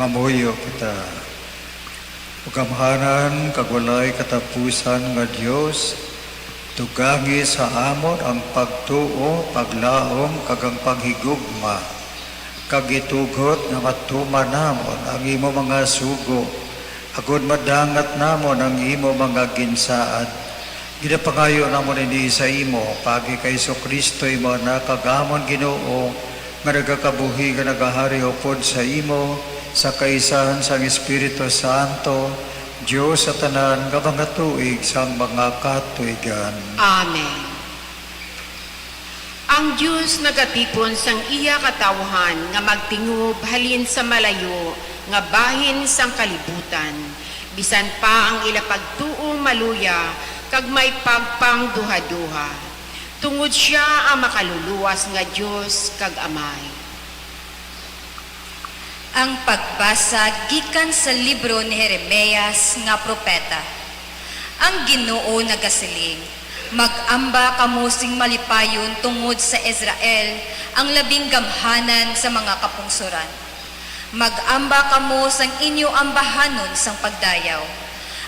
Pangamuyo kita. Ugamhanan kagwalay katapusan nga Dios, tugangi sa amon ang pagtuo, paglaom kagang paghigugma. Kagitugot nga matuma namon ang imo mga sugo. Agod madangat namon ang imo mga ginsaad. Ginapangayo namon ini sa imo, pagi kay Kristo imo na kagamon Ginoo, nga nagakabuhi nga nagahari upod sa imo, sa kaisahan sang Espiritu Santo, Diyos sa tanan nga mga tuig sang mga katuigan. Amen. Ang Diyos nagatipon sang iya katawhan nga magtingob halin sa malayo nga bahin sang kalibutan. Bisan pa ang ila pagtuo maluya kag may pagpang duha-duha. Tungod siya ang makaluluwas nga Diyos kag Amay. Ang pagbasa gikan sa libro ni Jeremias nga propeta. Ang Ginoo nagasiling, mag-amba kamo sing malipayon tungod sa Israel, ang labing gamhanan sa mga kapungsuran. Mag-amba kamo sang inyo ambahanon sang pagdayaw.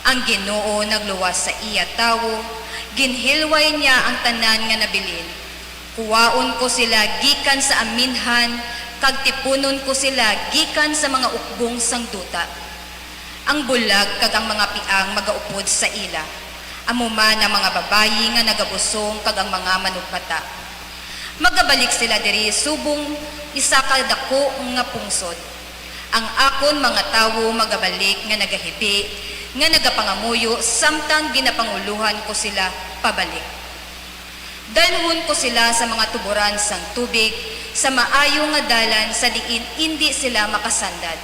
Ang Ginoo nagluwas sa iya tawo, ginhilway niya ang tanan nga nabilin. Kuwaon ko sila gikan sa aminhan, kag tipunon ko sila gikan sa mga ukbong sang duta. Ang bulag kag ang mga piang magaupod sa ila. Amo man ang mga babayi nga nagabusong kag ang mga manugmata. Magabalik sila diri subong isa ka dako nga pungsod. Ang akon mga tawo magabalik nga nagahibi, nga nagapangamuyo samtang ginapanguluhan ko sila pabalik. Dalhon ko sila sa mga tuburan sang tubig, sa maayo nga dalan sa diin hindi sila makasandad.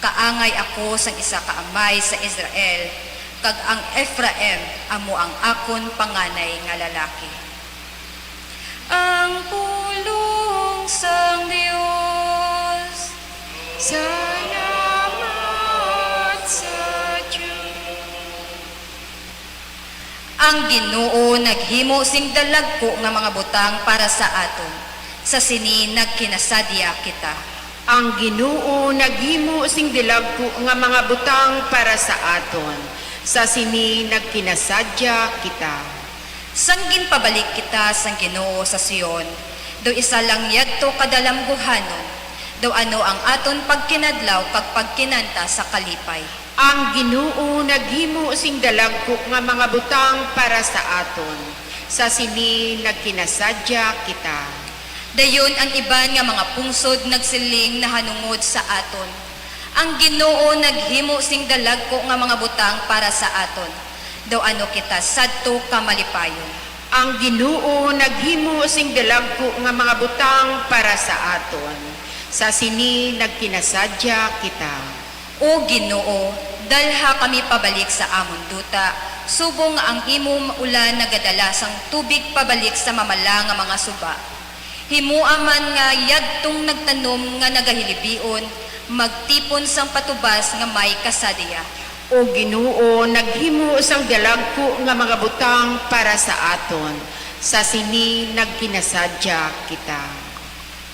Kaangay ako sang isa ka amay sa Israel, kag ang Ephraim amo ang akon panganay nga lalaki. Ang pulong sang Dios, salamat sa ang Ginoo naghimo sing dalagko nga mga butang para sa aton. Sa sini nagkinasadya kita. Ang Ginoo naghimo sing dalagko nga mga butang para sa aton. Sa sini nagkinasadya kita. Sanggin pabalik kita sang Ginoo sa Sion. Do isa lang yadto kadalamguhanon. Do ano ang aton pagkinadlaw kag pagkinanta sa kalipay. Ang Ginoo naghimo sing dalagko nga mga butang para sa aton. Sa sini nagkinasadya kita. Dayon ang iban nga mga pungsod nagsiling na hanungod sa aton. Ang Ginoo naghimo sing dalagko nga mga butang para sa aton. Do ano kita sadto kamalipayon. Ang Ginoo naghimo sing dalagko nga mga butang para sa aton. Sa sini nagkinasadya kita. O Ginoo, dalha kami pabalik sa amon duta, subong ang imong ulan nagadala sang tubig pabalik sa mamala nga mga suba. Himuaman nga yadtong nagtanom nga nagahilibion, magtipon sang patubas nga may kasadya. O Ginoo, naghimo sang dalagko nga mga butang para sa aton. Sa sini nagkinasadya kita.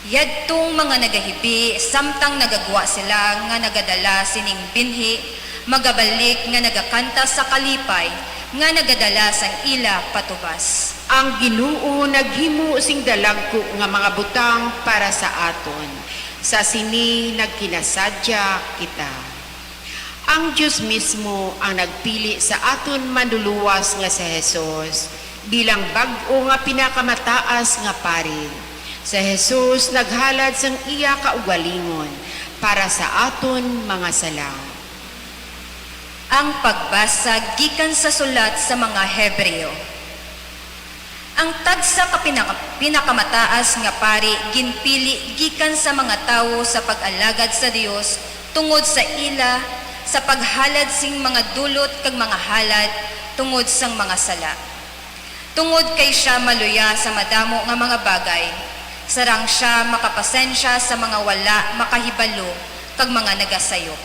Yadtong mga nagahibi, samtang nagagwa sila nga nagadala sining binhi, magabalik nga nagakanta sa kalipay, nga nagadala sang ila patubas. Ang Ginoo naghimo sing dalagko nga mga butang para sa aton. Sa sini nagkinasadya kita. Ang Diyos mismo ang nagpili sa aton manluluwas nga si Jesus bilang bag-o nga pinakamataas nga pari. Sa Jesus naghalad sang iya kaugalingon para sa aton mga sala. Ang pagbasa gikan sa sulat sa mga Hebreo. Ang tagsa ka pinakamataas nga pari ginpili gikan sa mga tawo sa pag-alagad sa Dios tungod sa ila sa paghalad sing mga dulot kag mga halad tungod sang mga sala. Tungod kay siya maluya sa madamo nga mga bagay, sarang siya makapasensya sa mga wala makahibalo kag mga nagasayop.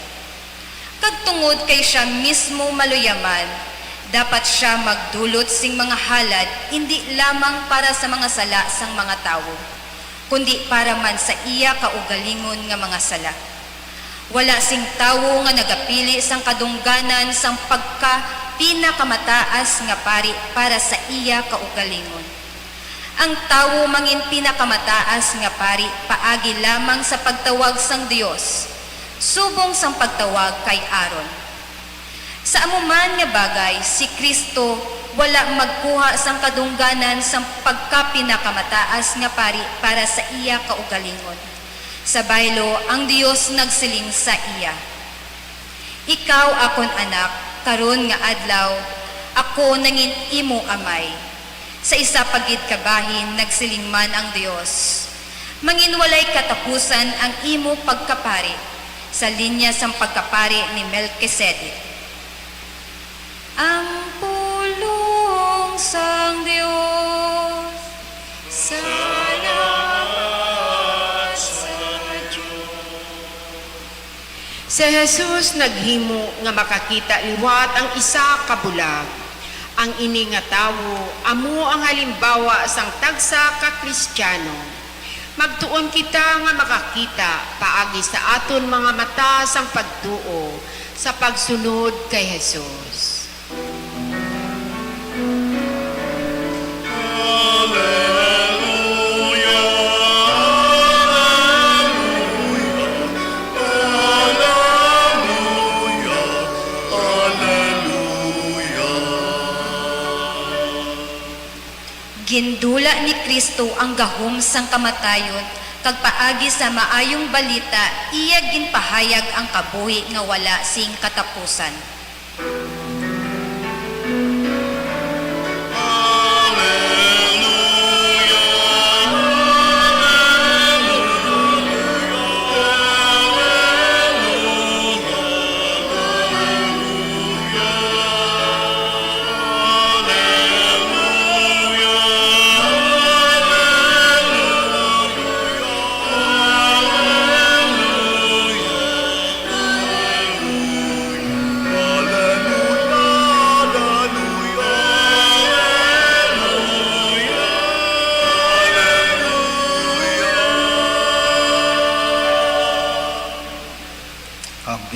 Kag tungod kay siya mismo maluyaman, dapat siya magdulot sing mga halad hindi lamang para sa mga sala sang mga tawo, kundi para man sa iya kaugalingon nga mga sala. Wala sing tawo nga nagapili sang kadungganan sang pagka pinakamataas nga pari para sa iya kaugalingon. Ang tawo mangin pinakamataas nga pari paagi lamang sa pagtawag sang Dios, subong sang pagtawag kay Aaron. Sa amuman nga bagay, si Kristo wala magkuha sang kadungganan sang pagka pinakamataas nga pari para sa iya kaugalingon. Sa baylo, ang Dios nagsiling sa iya. Ikaw akon anak, karon nga adlaw, ako nangin imo amay. Sa isa pagid kabahin, nagsiling man ang Dios. Mangin walay katapusan ang imo pagkapari, sa linya sang pagkapari ni Melchizedek. Ang pulong sang Dios, Sa Jesus naghimo nga makakita liwat ang isa ka bulag. Ang ini nga tawo amo ang halimbawa sang tagsa ka Kristiyano. Magtuon kita nga makakita paagi sa aton mga mata sang pagtuo sa pagsunod kay Jesus. Gindula ni Kristo ang gahom sang kamatayon, kag paagi sa maayong balita, iya ginpahayag ang kabuhi nga wala sing katapusan.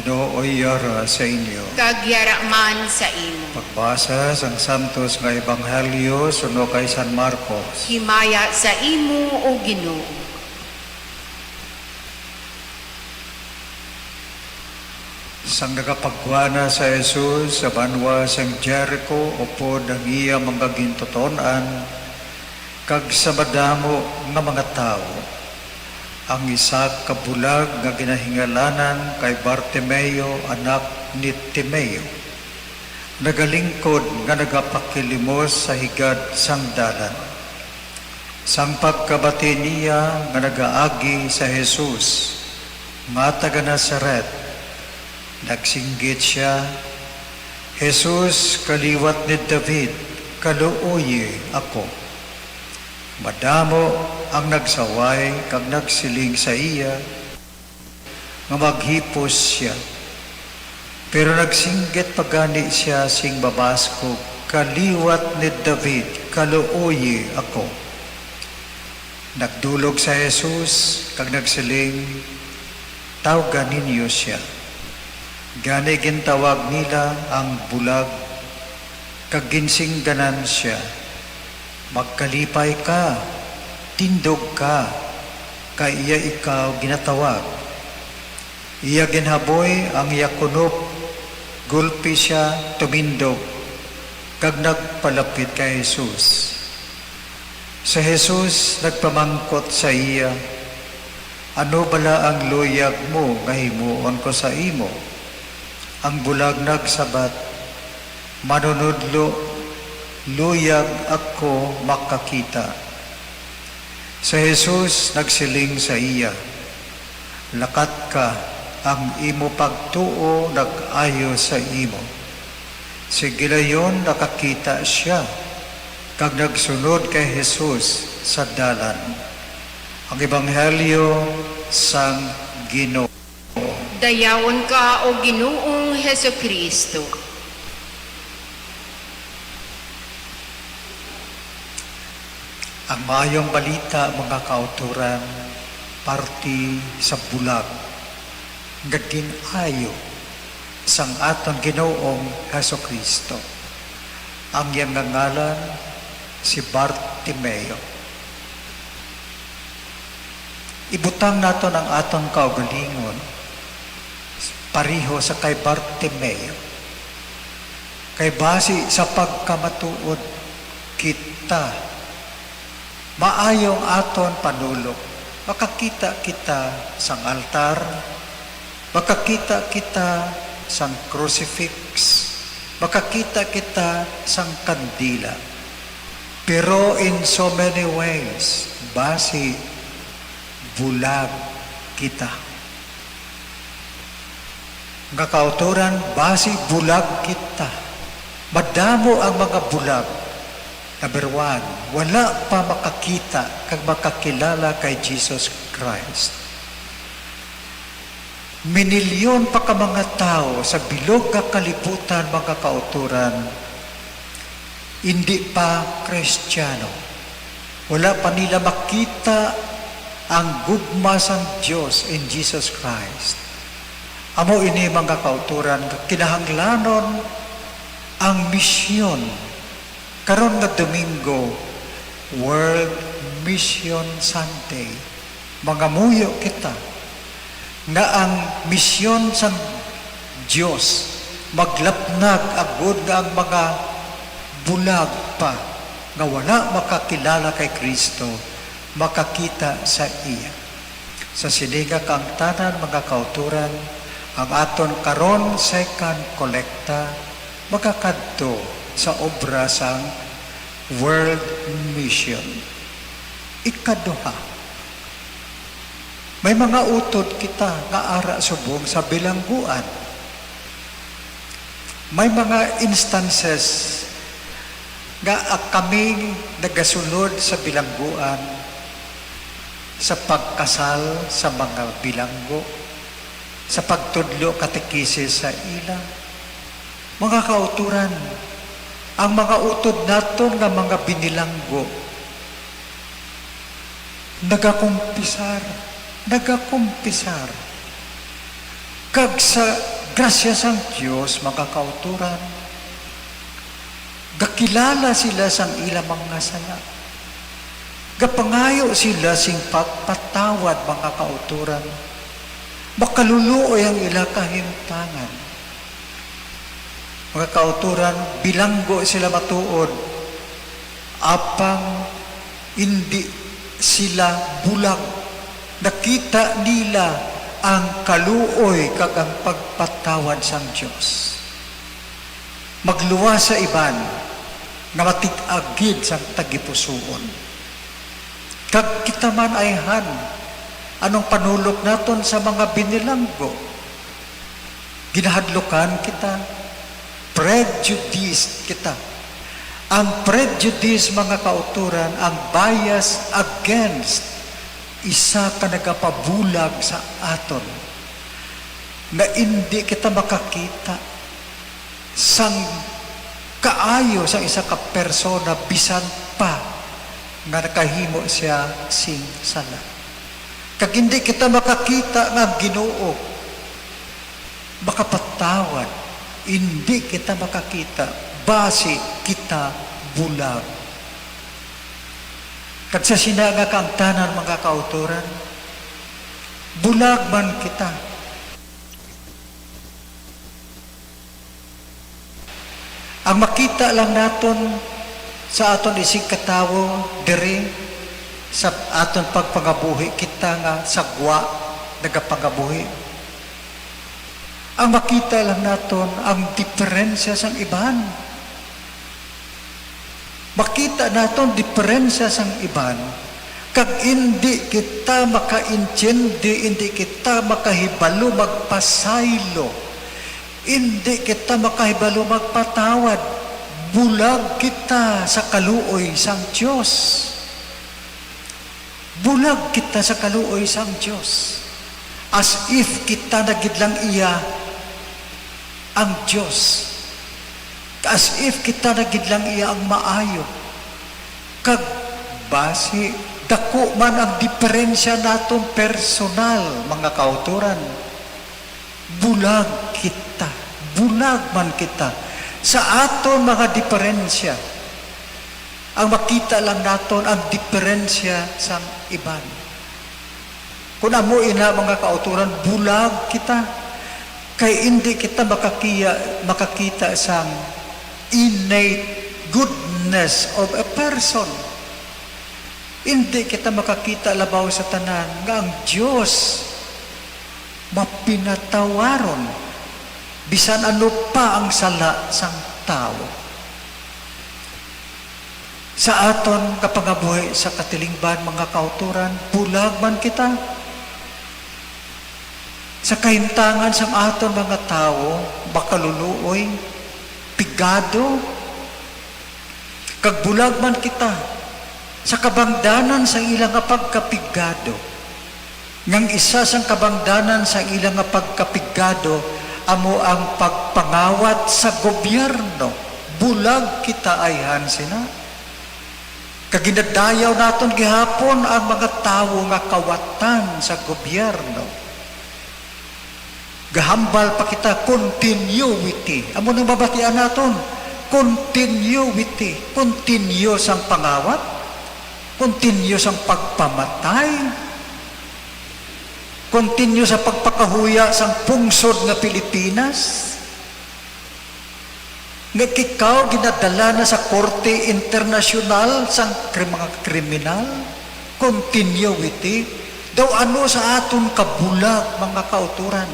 Ginoo'y yara sa inyo. Kagyara man sa imo. Pagbasa sang Santos nga Ebanghelyo suno kay San Marcos. Himaya sa imo o Ginoo. Sang nagapagwana sa Jesus sa banwa sang Jericho upod ang iya mga gintotonan kag sa madamo nga mga tao. Ang isa kabulag nga ginahingalanan kay Bartimeo anak ni Timeo. Nagalingkod nga nagapakilimos sa higad sang dalan. Sang pagkabati niya nga nagaagi sa Jesus, nga taga Nazaret, nagsinggit siya, Jesus, kaliwat ni David, kaluoy ako. Madamo ang nagsaway kag nagsiling sa iya nga maghipos siya. Pero nagsinggit pagani siya sing babasko, kaliwat ni David, kaluoy ako. Nagdulog sa Jesus kag nagsiling, tawagan ninyo siya. Gani gintawag nila ang bulag kag ginsingganan siya. Magkalipay ka, tindog ka, kay iya ikaw ginatawag. Iya ginhaboy ang iya kunop, gulpi siya, tumindog, kag nagpalapit kay Jesus. Sa Jesus nagpamangkot sa iya, ano bala ang luyag mo nga himuon ko sa imo? Ang bulag nagsabat, manunudlo, luyag ako makakita. Sa Jesus nagsiling sa iya, lakat ka, ang imo pagtuo nag-ayo sa imo. Sige layon nakakita siya, kag nagsunod kay Jesus sa dalan. Ang Ebanghelyo sang Ginoo. Dayawon ka o Ginoong Hesukristo. Ang maayong balita, mga kauturan, parti sa bulag nga ginayo sang aton Ginoong Heso Kristo. Ang iyang ngalan si Bartimeo. Ibutang naton ang aton kaugalingon pariho sa kay Bartimeo. Kay base sa pagkamatuod kita, maayong aton panulok. Makakita kita sang altar, makakita kita sang crucifix, makakita kita sang kandila. Pero in so many ways, base bulag kita. Nga kauturan, base bulag kita. Madamo ang mga bulag. Number one, wala pa makakita kag makakilala kay Jesus Christ. Minilyon pa ka mga tao sa bilog ka kalibutan, mga kauturan, hindi pa Kristiyano. Wala pa nila makita ang gugma sang Diyos in Jesus Christ. Amo ini mga kauturan, kinahanglanon ang misyon. Karon nga Domingo, World Mission Sunday. Mga muyo kita nga ang misyon sa Diyos maglapnag agud nga ang mga bulag pa nga wala makakilala kay Kristo makakita sa iya. Sa siniga kang tanan mga kauturan, ang aton karon second kolekta makakadto sa obra sang World Mission. Ikaduha, may mga utod kita nga ara subong sa bilangguan. May mga instances nga kaming nagasunod sa bilangguan sa pagkasal sa mga bilanggo, sa pagtudlo katekisis sa ila. Mga kauturan, ang mga utod naton nga mga binilanggo nagakumpisar kag sa grasya sang Dios, mga kauturan, gakilala sila sang ila mga sala, gapangayo sila sing pagpatawad, mga kauturan, makaluluoy ang ila kahimtangan. Mga kauturan, bilanggo sila matuod, apang hindi sila bulag. Nakita nila ang kaluoy kag ang pagpatawad sang Dios. Magluwa sa iban nga matig-agid sang tagipusoon. Kag kita man ayhan, anong panulok naton sa mga binilanggo? Ginahadlukan kita, prejudice kita. Ang prejudice, mga kauturan, ang bias against isa ka nagapabulag sa aton na hindi kita makakita sang kaayo sa isa ka persona bisan pa nga nakahimo siya sing sala. Kag hindi kita makakita nga Ginoo makapatawad, hindi kita makakita base kita bulag. Kag sa sinaga kang tanan, mga kauturan, bulag man kita. Ang makita lang naton sa aton isig katawo diri sa aton pagpangabuhi kita nga sagwa nagapangabuhi. Ang makita lang naton ang diferensya sang iban. Makita naton diferensya sang iban kag hindi kita makaintindi, hindi kita makahibalo magpasaylo, hindi kita makahibalo magpatawad. Bulag kita sa kaluoy sang Diyos. Bulag kita sa kaluoy sang Diyos. As if kita nagidlang iya ang Diyos. As if kita nagidlang iya ang maayo. Kag base, dako man ang diferensya naton personal, mga kauturan. bulag kita, bulag man kita sa aton mga diferensya. Ang makita lang naton ang diferensya sa iban. Kung amo ina mga kauturan, bulag kita, kay hindi kita makakita sa innate goodness of a person. Hindi kita makakita labaw sa tanan nga ang Diyos mapinatawaron bisan ano pa ang sala sang tao. Sa aton kapangabuhi sa katilingban mga kauturan, bulag man kita. Sa kahimtangan sang aton mga tao, makaluluoy, pigado, kag bulag man kita sa kabangdanan sa ilang nga pagkapigado. Ngang isa sang kabangdanan sa ilang nga pagkapigado, amo ang pagpangawat sa gobyerno. Bulag kita ayhan sina. Kaginadayaw naton gihapon ang mga tawo nga kawatan sa gobyerno. Gahambal pa kita continuity. Amo nang babatian naton, continuity. Continuous ang pangawat, continuous ang pagpamatay, continuous ang pagpakahuya sa pungsod nga Pilipinas. Nga ikaw ginadala na sa korte internasyonal sa mga kriminal. Continuity. Daw ano sa aton kabulag mga kauturan.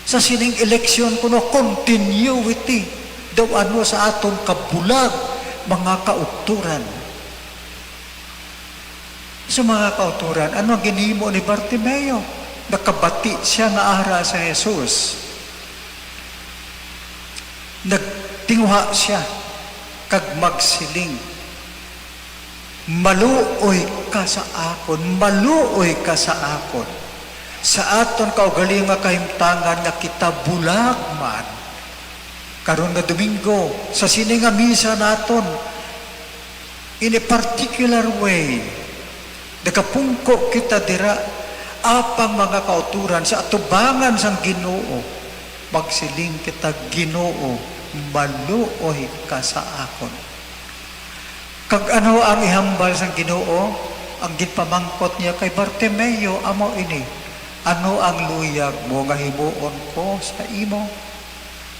Sa sining eleksyon kuno continuity. Daw ano sa aton kabulag mga kauturan. Sa mga kauturan, ano ang ginhimo ni Bartimeo? Nakabati siya nga ara sa Jesus. Nagtinguha siya kag magsiling, maluoy ka sa akon, maluoy ka sa akon. Sa aton kaugaling nga kahimtangan nga kita bulag man. Karon nga Domingo, sa sini nga misa naton, in a particular way, nakapungko kita dira, apang mga kauturan sa atubangan sang Ginoo, magsiling kita, Ginoo, maluoy ka sa akon. Kag ano ang ihambal sang Ginoo? Ang ginpamangkot niya kay Bartimeo, amo ini, ano ang luyag mo nga himuon ko sa imo?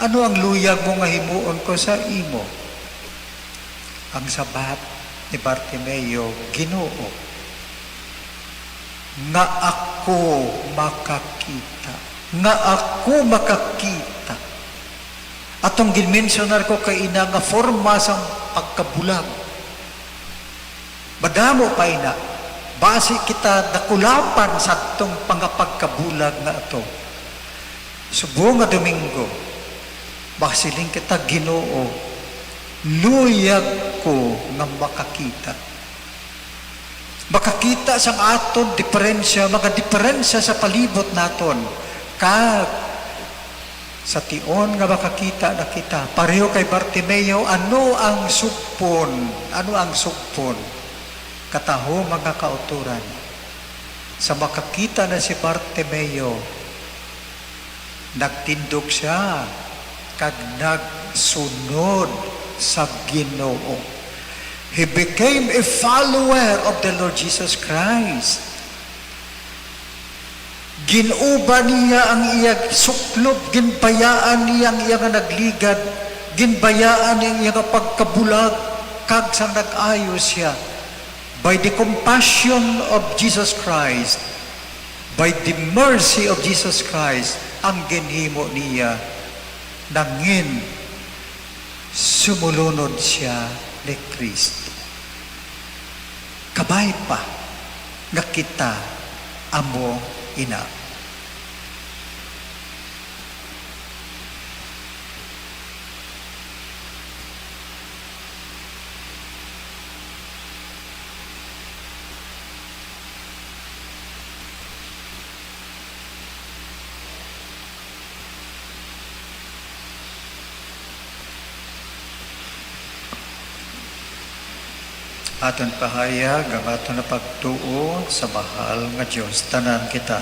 Ano ang luyag mo nga himuon ko sa imo? Ang sabat ni Bartimeo, Ginoo, nga ako makakita. Nga ako makakita. Atong ginmensionar ko kay ina nga forma sa pagkabulag. Madamo pa ina. Base kita nakulapan sa itong pangapagkabulag na ito. Subong nga Domingo, basiling kita, Ginoo, luyag ko nga makakita. Makakita sang aton diferensya, mga diferensya sa palibot naton. Kag sa tion nga makakita na kita. Pareho kay Bartimeo, ano ang sugpon? Ano ang sugpon? Kataho mga kauturan, sa makakita na si Bartimeo, nagtindog siya kag nagsunod sa Ginoo. He became a follower of the Lord Jesus Christ. Ginuban niya ang iyang suklob, ginbayaan niya ang iyang nagligad, ginbayaan niya ang iyang pagkabulag, kag sang nag-ayos siya. By the compassion of Jesus Christ, by the mercy of Jesus Christ, ang ginhimo niya, nangin sumulunod siya ni Kristo. Kabay pa nga kita amo ina. Aton pahayag ang aton na pagtuo sa mahal nga Dios tanan kita.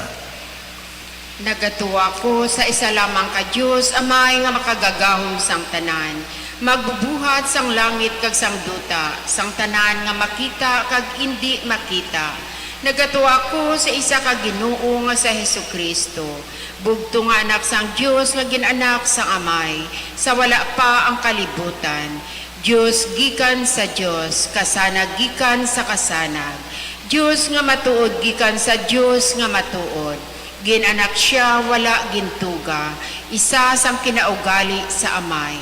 Nagatuwa ko sa isa lamang ka Diyos, amay nga makagagahom sang tanan. Magbubuhat sang langit kag sang duta, sang tanan nga makita kag indi makita. Nagatuwa ko sa isa ka Ginoo nga sa Hesukristo. Bugto nga anak sang Diyos nga ginanak sang amay, sa wala pa ang kalibutan. Diyos gikan sa Diyos, kasanag gikan sa kasanag. Diyos nga matuod gikan sa Diyos nga matuod. Ginanak siya, wala gintuga, isa sang kinaugali sa amay.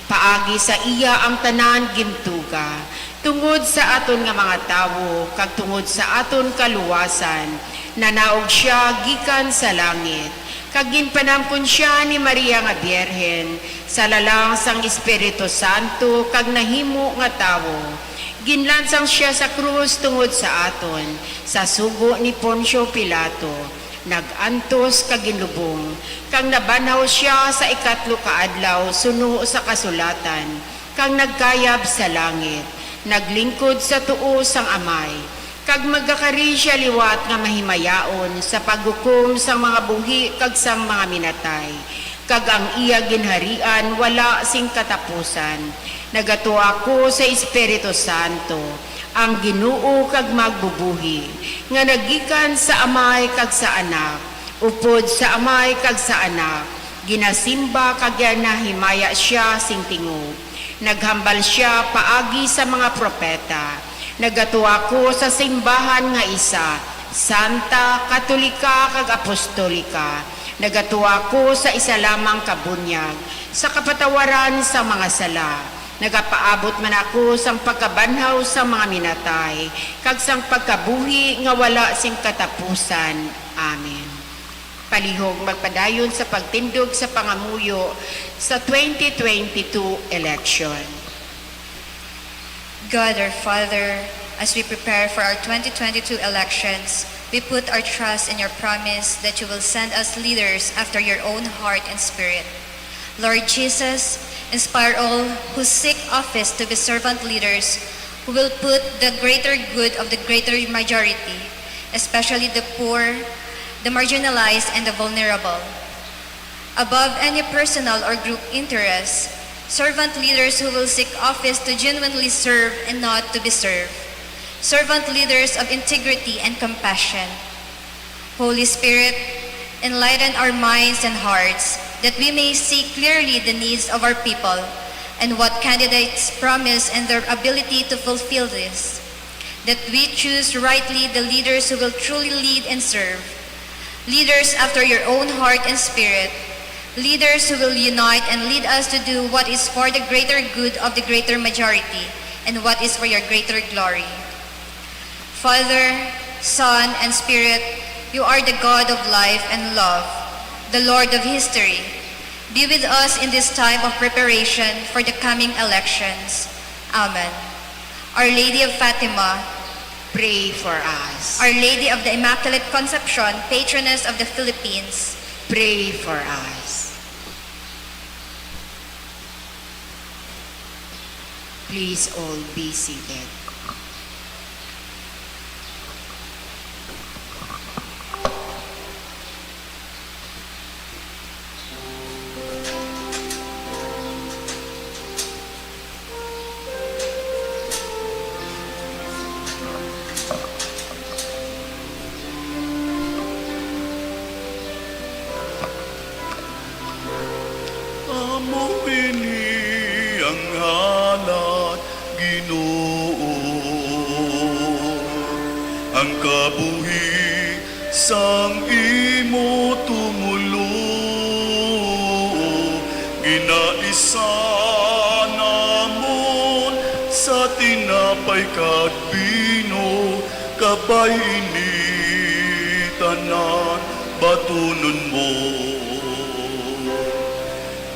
Paagi sa iya ang tanan gintuga. Tungod sa aton nga mga tawo, kag tungod sa aton kaluwasan, nanaog siya gikan sa langit. Kag ginpanamkon siya ni Maria nga Biyerhen, sa lalang sang Espiritu Santo, kag nahimo nga tawo. Ginlansang siya sa krus tungod sa aton, sa sugo ni Poncio Pilato. Nagantos kaginlubong, kang nabanaw siya sa ikatlo kaadlaw suno sa kasulatan, kang nagkayab sa langit, naglingkod sa tuo sang amay, kag magkakari siya liwat nga mahimayaon sa paghukom sang mga buhi kag sang mga minatay, kag ang iya ginharian wala sing katapusan. Nagatuwa ko sa Espiritu Santo, ang Ginoo kag magbubuhi, nga nagikan sa amay kag sa anak, upod sa amay kag sa anak, ginasimba kag nahimaya siya sing tingog. Naghambal siya paagi sa mga propeta. Nagatuwa ko sa simbahan nga isa, Santa, Katolika kag Apostolika. Nagatuwa ko sa isa lamang kabunyag, sa kapatawaran sa mga sala. Nagapaabot man ako sang pagkabanhaw sa mga minatay, kag sang pagkabuhi nga wala sing katapusan. Amen. Palihog magpadayon sa pagtindog sa pangamuyo sa 2022 election. God our Father, as we prepare for our 2022 elections, we put our trust in your promise that you will send us leaders after your own heart and spirit. Lord Jesus, inspire all who seek office to be servant leaders who will put the greater good of the greater majority, especially the poor, the marginalized, and the vulnerable. Above any personal or group interests, servant leaders who will seek office to genuinely serve and not to be served. Servant leaders of integrity and compassion. Holy Spirit, enlighten our minds and hearts that we may see clearly the needs of our people and what candidates promise and their ability to fulfill this. That we choose rightly the leaders who will truly lead and serve. Leaders after your own heart and spirit. Leaders who will unite and lead us to do what is for the greater good of the greater majority and what is for your greater glory. Father, Son, and Spirit, you are the God of life and love, the Lord of history. Be with us in this time of preparation for the coming elections. Amen. Our Lady of Fatima, pray for us. Our Lady of the Immaculate Conception, patroness of the Philippines, pray for us. Please all be seated. Ang kabuhi sang imo tumulo, ginaisa namon sa tinapay kag bino, kabay ini tanan batunon mo.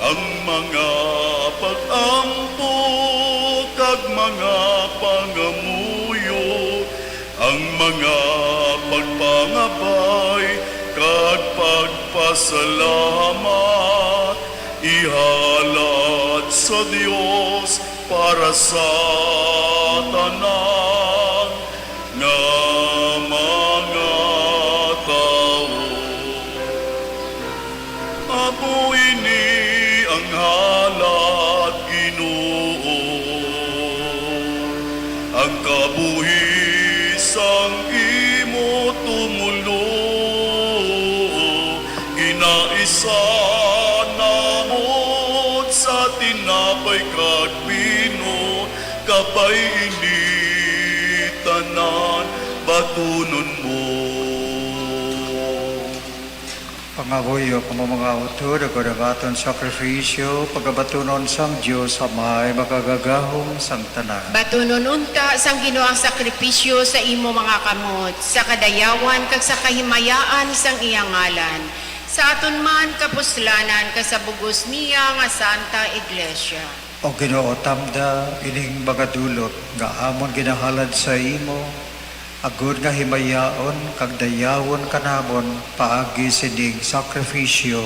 Ang mga pag-ampo kag mga pangamuyo, ang mga pagpangabay kag pagpasalamat, ihalad sa Dios para sa tanan nga mga tao. ang kabuhisang imo tumulo, ginaisa namot sa tinapay kag bino, kapay initanan batunon mo. Pangabuyo kamo mga utod, ako aton sakripisyo, pagabatunon sang Diyos sa may makagagahong sang tanan. Batunon unta sang Ginoo ang sakripisyo sa imo mga kamot, sa kadayawan kag sa kahimayaan sang iyang ngalan. Sa aton man kapuslanan kasabugos niya nga Santa Iglesia. O Ginoo tamda, ining bagadulot, nga amon ginahalad sa imo, agud nga himayaon kag dayawon kanamon paagi sining sakrifisyo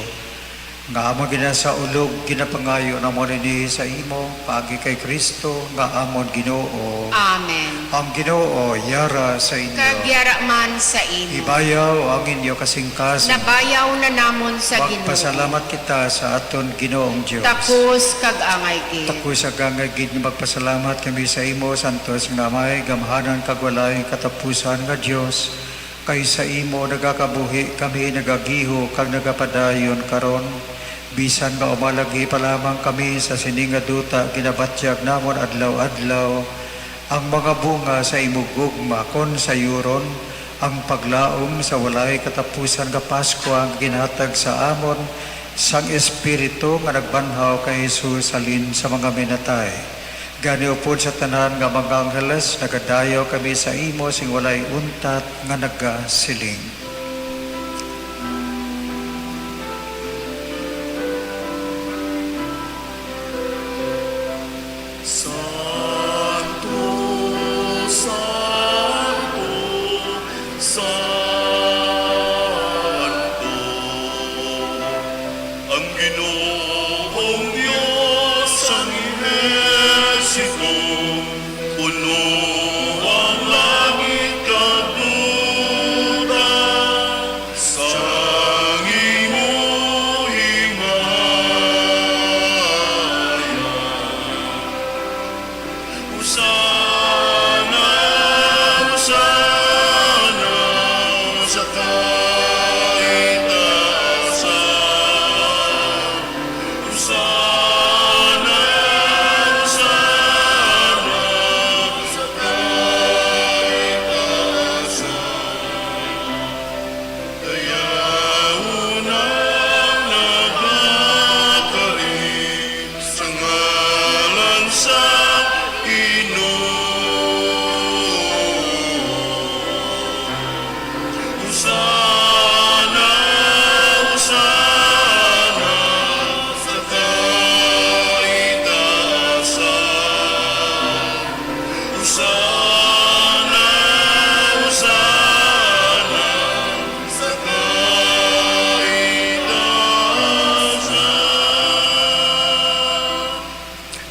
nga amon ginasa ulog ginapangayo namon ini sa imo paagi kay Kristo nga amon Ginoo. Amen. Ang Ginoo yara sa inyo. Kag yara man sa imo. Ibayaw ang inyo kasingkas. Nabayaw na namon sa Ginoo. Magpasalamat kita sa aton Ginoong Dios. Takos kag angay gid. Takos kag angay gid magpasalamat kami sa imo santos nga may gamhanan kag walay katapusan nga Dios. Kay sa imo nagakabuhi kami nagagiho kag nagapadayon karon. Bisan nga umalagi pa lamang kami sa sininga duta ginabatyag namon adlaw-adlaw ang mga bunga sa imong gugma kon sa yuron ang paglaom sa walay katapusan nga Pasko ang ginhatag sa amon sang Espiritu nga nagbanhaw kay Jesus alin sa mga minatay. Gani upod sa tanan nga mga angheles nagadayaw kami sa imo sing walay untat nga nagasiling.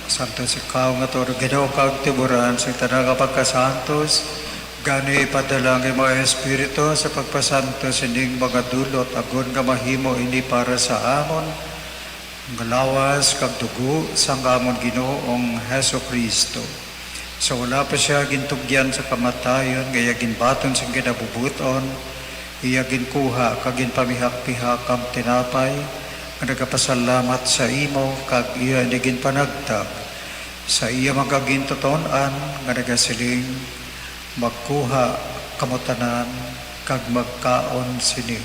Santos ikaw nga toro Ginoo kag tiburan sa tanang pagkasantos gani ipadala ang mga espiritu sa pagpasantos ining mga dulot agon nga mahimo ini para sa amon ngalawas kag dugo sang amon Ginoong Hesus Kristo. So wala pa siya gintugyan sa kamatayon gaya ginbaton sing kinabubuton iya ginkuha kag ginpamihak-pihak ang tinapay nga nagapasalamat sa imo kag iya nigin panagtag sa iya magagintoton-an nga nagasiling magkuha kamutanan kag magkaon sini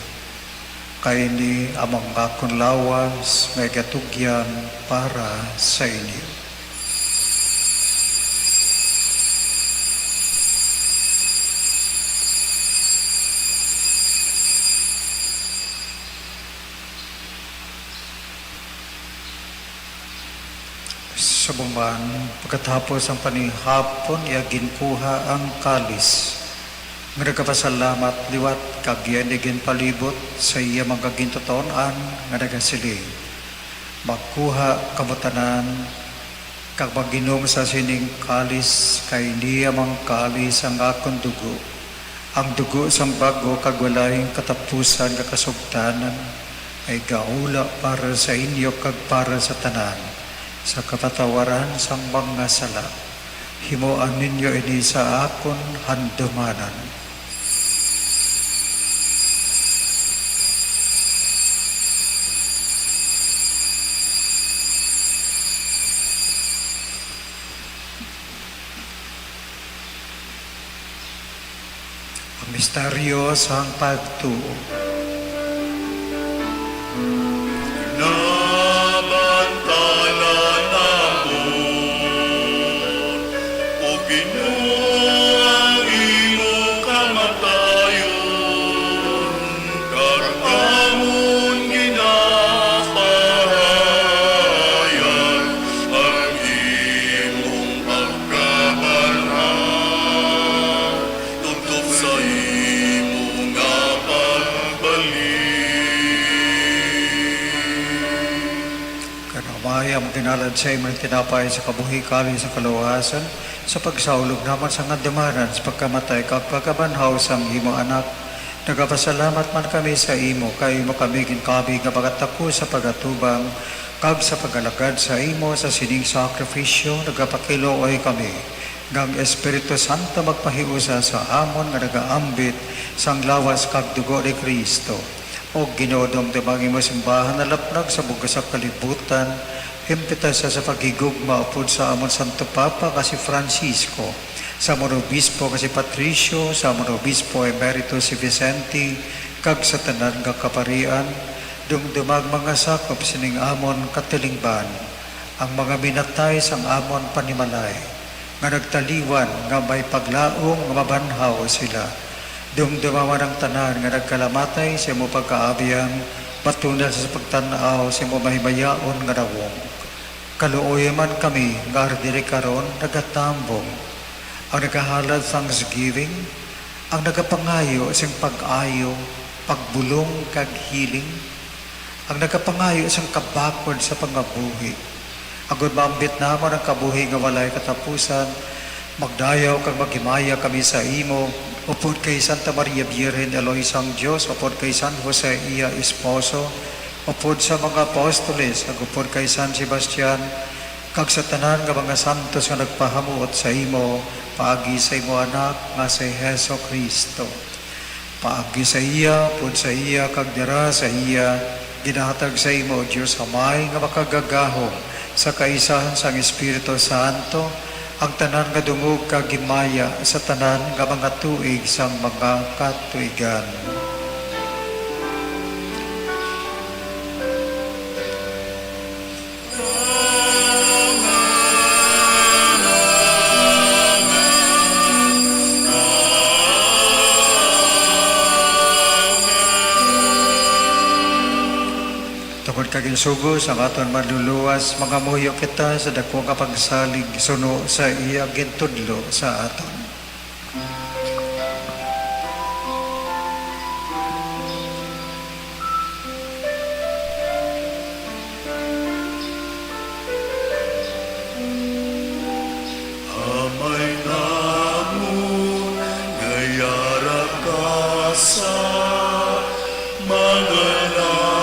kay ni amang akon lawas may gatugyan para sa inyo. Sa buman, pagkatapos ang panihapon, iagin kuha ang kalis. Nga nagkapasalamat, liwat, kag iyanigin palibot sa iya mga gintotonan, nga nagasiling. Magkuha kamutanan, kag maginom sa sining kalis, kay niya mang kalis ang akong dugo. Ang dugo sang bago, kag walayong katapusan, kakasugtanan, ay gaula para sa inyo, kag para sa tanan. Sa kapatawaran sang mga sala. himuan ninyo ini sa akon handumanan. Ang misteryo sang pagtuo. Nabantala namon o Ginoo ang imo kamatayon kag amon ginapahayan ang imong pagkabanhaw tungtong sa imo nga pagbalik. Kanamay ang tinalad sa imong tinapay sa kabuhi kali sa kaluwasan, sa pagsaulog naman sa ngandamanan sa pagkamatay kag pagkabanhaw sa imo anak. Nagapasalamat man kami sa imo kay makamigin kami nga pagatako sa pagatubang kag sa pagalagad sa imo sa sining sakripisyo. Nagapakiluoy kami ngang Espiritu Santo magpahiusa sa amon nga nagaambit sang lawas kag dugo ni Kristo. O ginodong tibagi mo simbahan na lapnag sa bugas sa kalibutan, himpita sa paghigugma upod sa amon Santo Papa kasi Francisco, sa amon obispo kasi Patricio, sa amon obispo Emerito si Vicente, kag sa tanan nga kaparian, dumdumag mga sakop sining amon katilingban, ang mga minatay sang amon panimalay, nga nagtaliwan nga may paglaong nga mabanhaw sila. Dumdumaman ang tanan nga nagkalamatay sa mo pagkaabiyang patunal sa pagtanaw sa mo mahimayaon nga rawong. Kaluoy man kami nga ardiri karon nagatambong ang nagahalad thanksgiving, ang nagapangayo isang pag-ayo, pagbulong kag healing, ang nagapangayo isang kabakod sa pangabuhi. Agod maambit naman ang kabuhi nga walay katapusan, magdayaw kag maghimaya kami sa imo, upod kay Santa Maria Virgen Eloisang Diyos, upod kay San Jose iya Esposo, upod sa mga apostoles, ag upod kay San Sebastian, kag sa tanan nga mga santos nga nagpahamuot sa imo, paagi sa imo anak nga si Heso Kristo. Paagi sa iya, upod sa iya, kag dira sa iya, ginahatag sa imo, Diyos Amay, nga makagagahong sa kaisahan sang Espiritu Santo, ang tanan nga dungog kag himaya sa tanan nga mga tuig sang mga katuigan. Tungod kag insugo sa aton manluluwas, mga muyo kita sa dako nga pagsalig suno sa iya gintudlo sa aton. Amay namon ngayara ka sa mga langit.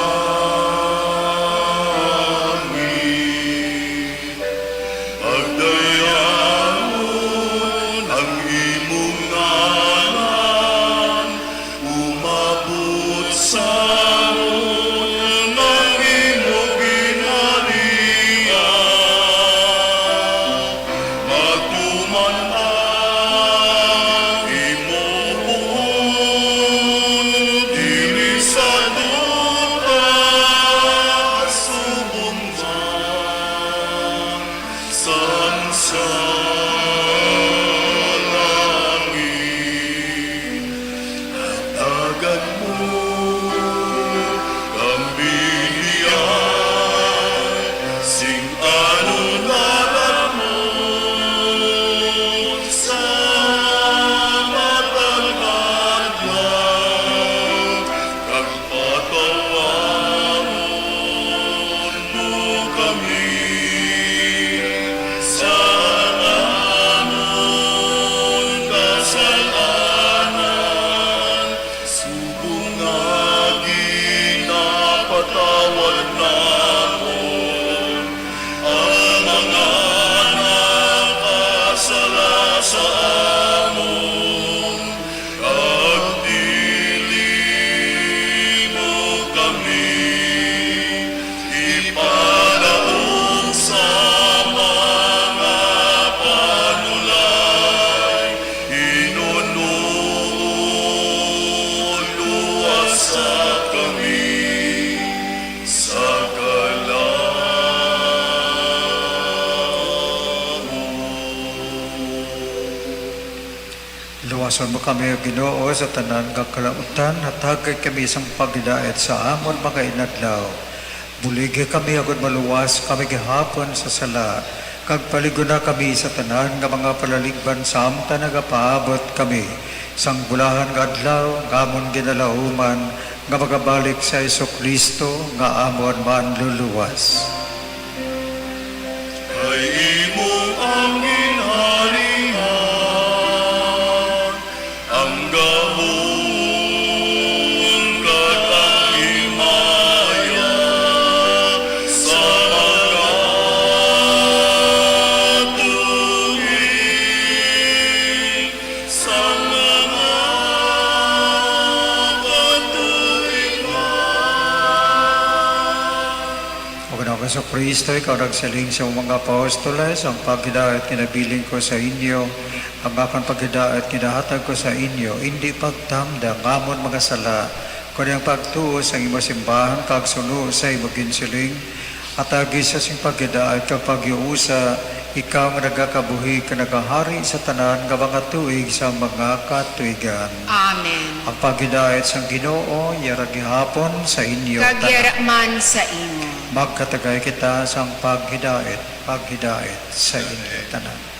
Agdayamon ang Luwason mo kami, Ginoo, sa tanan nga kalautan, hatagay kami isang pagdidait sa amon mga inadlaw. Buligi kami agad maluwas kami gihapon sa sala. Kag paliguna kami sa tanan nga mga palaligban samta nagapaabot kami. Sang bulahan nga adlaw, gamon ginalauman, nga magabalik sa Kristo nga amon manluluwas. Kay imo ang ginharian, ang gahong kag ang himaya sa mga tuig, sa mga katuigan. O Ginoo sa Kristo, ikaw nagsaling sa mga apostoles, ang paghidaat kinabiling ko sa inyo, ang akong paghidaat kinahatag ko sa inyo, hindi pagtamda, ngamon mga sala, kundi ang pagtuo sa imo simbahan, kag suno sa imo ginsiling, at agis sa sing paghidaat kag paghiusa, ikaw nga nagakabuhi ka nagahari sa tanan nga mga tuig sa mga katuigan. Amen. Ang paghidaat sang Ginoo, yara gihapon sa inyo. Kagyaraman sa imo. Magkatagay kita sa paghidaet sa inyo tanan.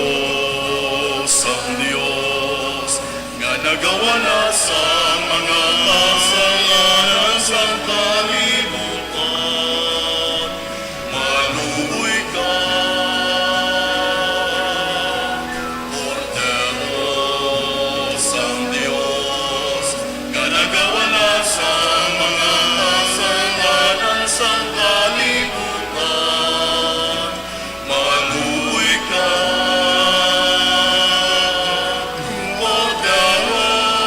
Poderosang Diyos, nga nagawa na sa mga kasalanan sa kalibutan, maluoy ka. Poderosang Diyos, nga nagawa na sa mga kasalanan sa kalibutan, maluoy ka. Poderosang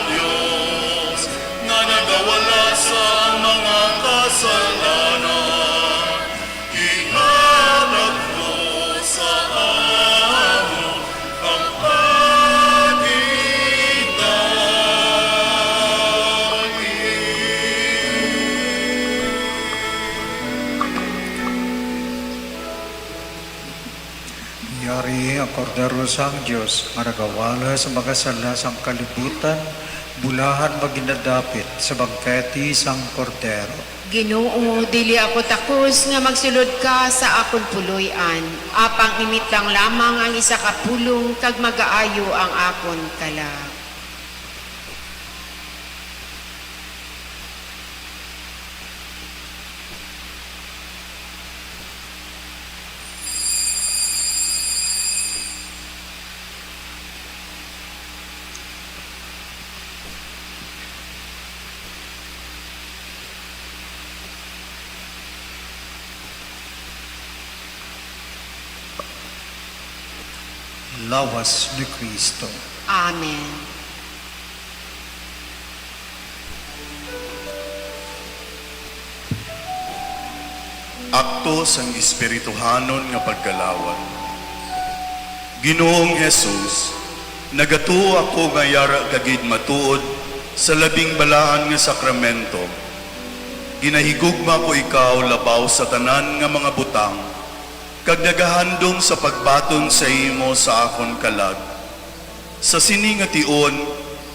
Diyos, nga nagawala sa mga kasalanan, iharap mo sa amo ang Yari ang kordero sang Diyos, nga nagawala sa mga sala sang kalibutan, bulahan maginadapit sa bangketi sang kordero. Ginoo, dili ako takos nga magsulod ka sa akon puloy-an. Apang imit lang lamang ang isa ka pulong kag magaayo ang akon kalag. Lawas ni Kristo. Amen. akto sang espirituhanon nga pagkalawat. Ginoong Jesus, nagatuo ako nga yara kagid matuod sa labing balaan nga sakramento. Ginahigugma ko ikaw labaw sa tanan nga mga butang, kag nagahandom sa pagbaton sa imo sa akon kalag. Sa sini nga tion,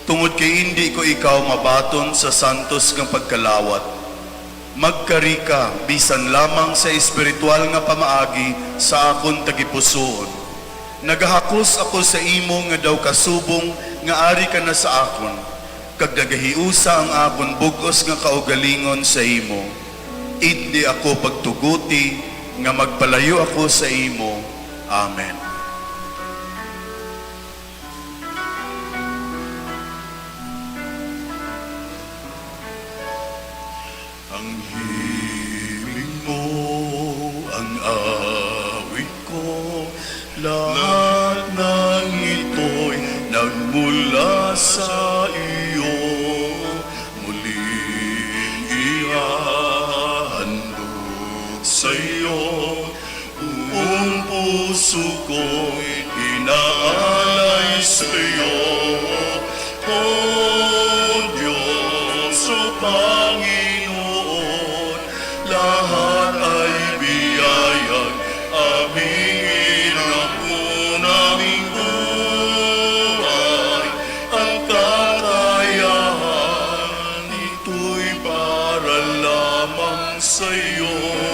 tungod kay hindi ko ikaw mabaton sa santos nga pagkalawat, magkari ka bisan lamang sa espiritual nga pamaagi sa akon tagipusoon. Nagahakos ako sa imo nga daw kasubong nga ari ka na sa akon, kag nagahiusa ang akon bugos nga kaugalingon sa imo. Hindi ako pagtuguti nga magpalayo ako sa imo. Amen. Ang himig mo, ang awit ko, lahat ng ito'y nagmula sa iyo. Muling ihahandog sa iyo, buong puso ko'y inaalay sa iyo. O Diyos, Panginoon, lahat ay biyayang aming inapo naming buhay. Ang kakayahan, ito'y para lamang sa iyong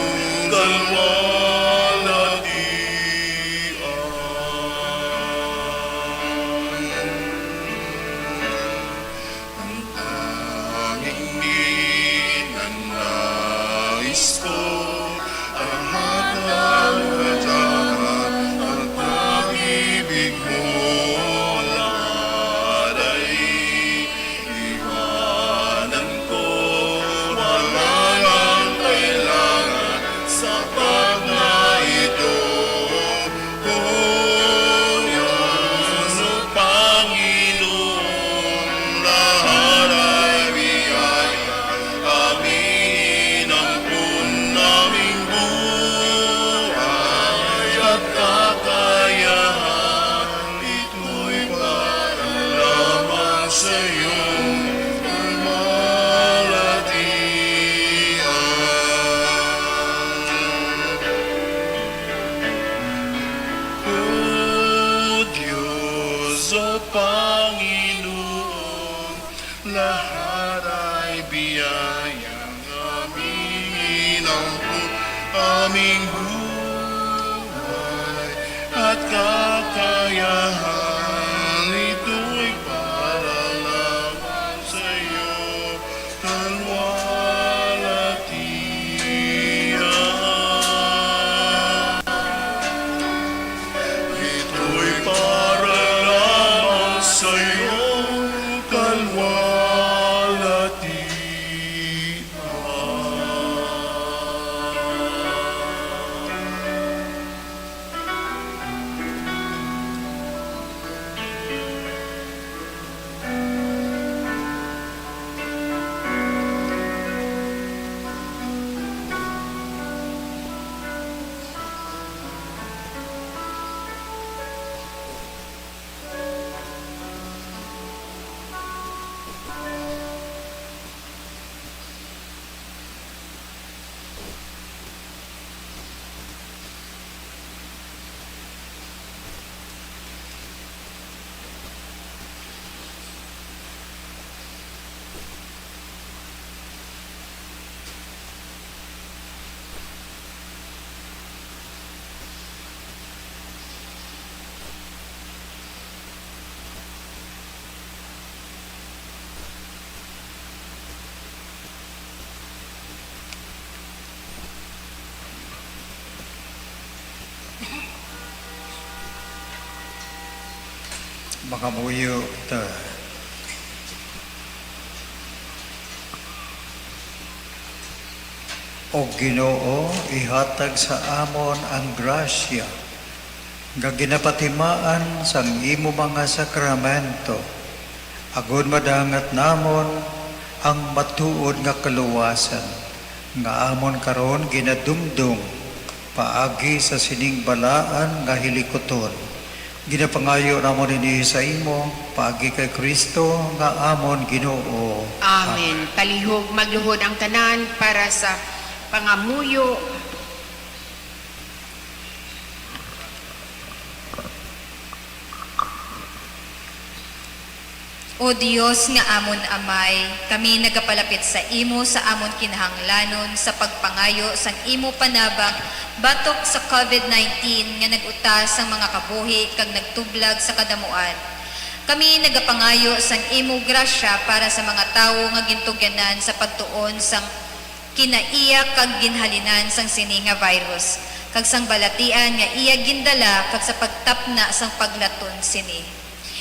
Panginoon, lahat ay biyayang aming inapo aming buhay at kakayahan, ito'y para lamang sa iyo, kalwalhatian. Ito'y para lamang sa iyo, makamuyo ta. O Ginoo, ihatag sa amon ang grasya nga ginapatimaan sang imo mga sakramento, agud madangat namon ang matuod nga kaluwasan nga amon karon ginadumdum paagi sa sining balaan nga hilikoton. Ginapangayo namon ini sa imo paagi kay Kristo nga amon Ginoo. Amen. Kalihog magluhod ang tanan para sa pangamuyo. O Diyos nga amon amay, kami nagapalapit sa imo sa amon kinahanglanon sa pagpangayo sang imo panabang batok sa COVID-19 nga nagutas sang mga kabuhi kag nagtublag sa kadamuan. Kami nagapangayo sang imo grasya para sa mga tawo nga gintugyanan sa pagtuon sang kinaiya kag ginhalinan sang sini nga virus kag sang balatian nga iya gindala kag sa pagtapna sang paglaton sini.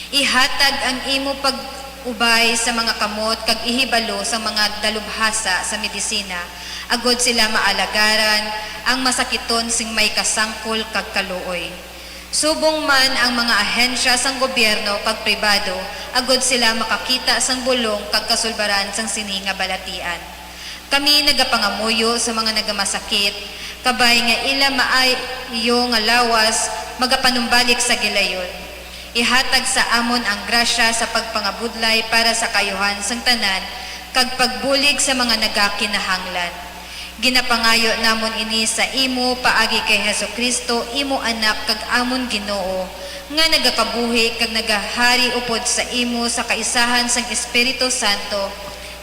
Ihatag ang imo pag-ubay sa mga kamot kag ihibalo sa mga dalubhasa sa medisina, agod sila maalagaran ang masakiton sing may kasangkol kag kaluoy. Subong man ang mga ahensya sang gobyerno kag pribado, agod sila makakita sang bulong kag kasulbaran sang sini nga balatian. Kami nagapangamuyo sa mga nagamasakit, kabay nga ila maayo nga lawas magapanumbalik sa gilayon. Ihatag sa amon ang grasya sa pagpangabudlay para sa kayuhan sang tanan, kag pagbulig sa mga nagakinahanglan. Ginapangayo namon ini sa imo paagi kay Hesukristo, imo anak kag amon Ginoo, nga nagakabuhi kag nagahari upod sa imo sa kaisahan sang Espiritu Santo,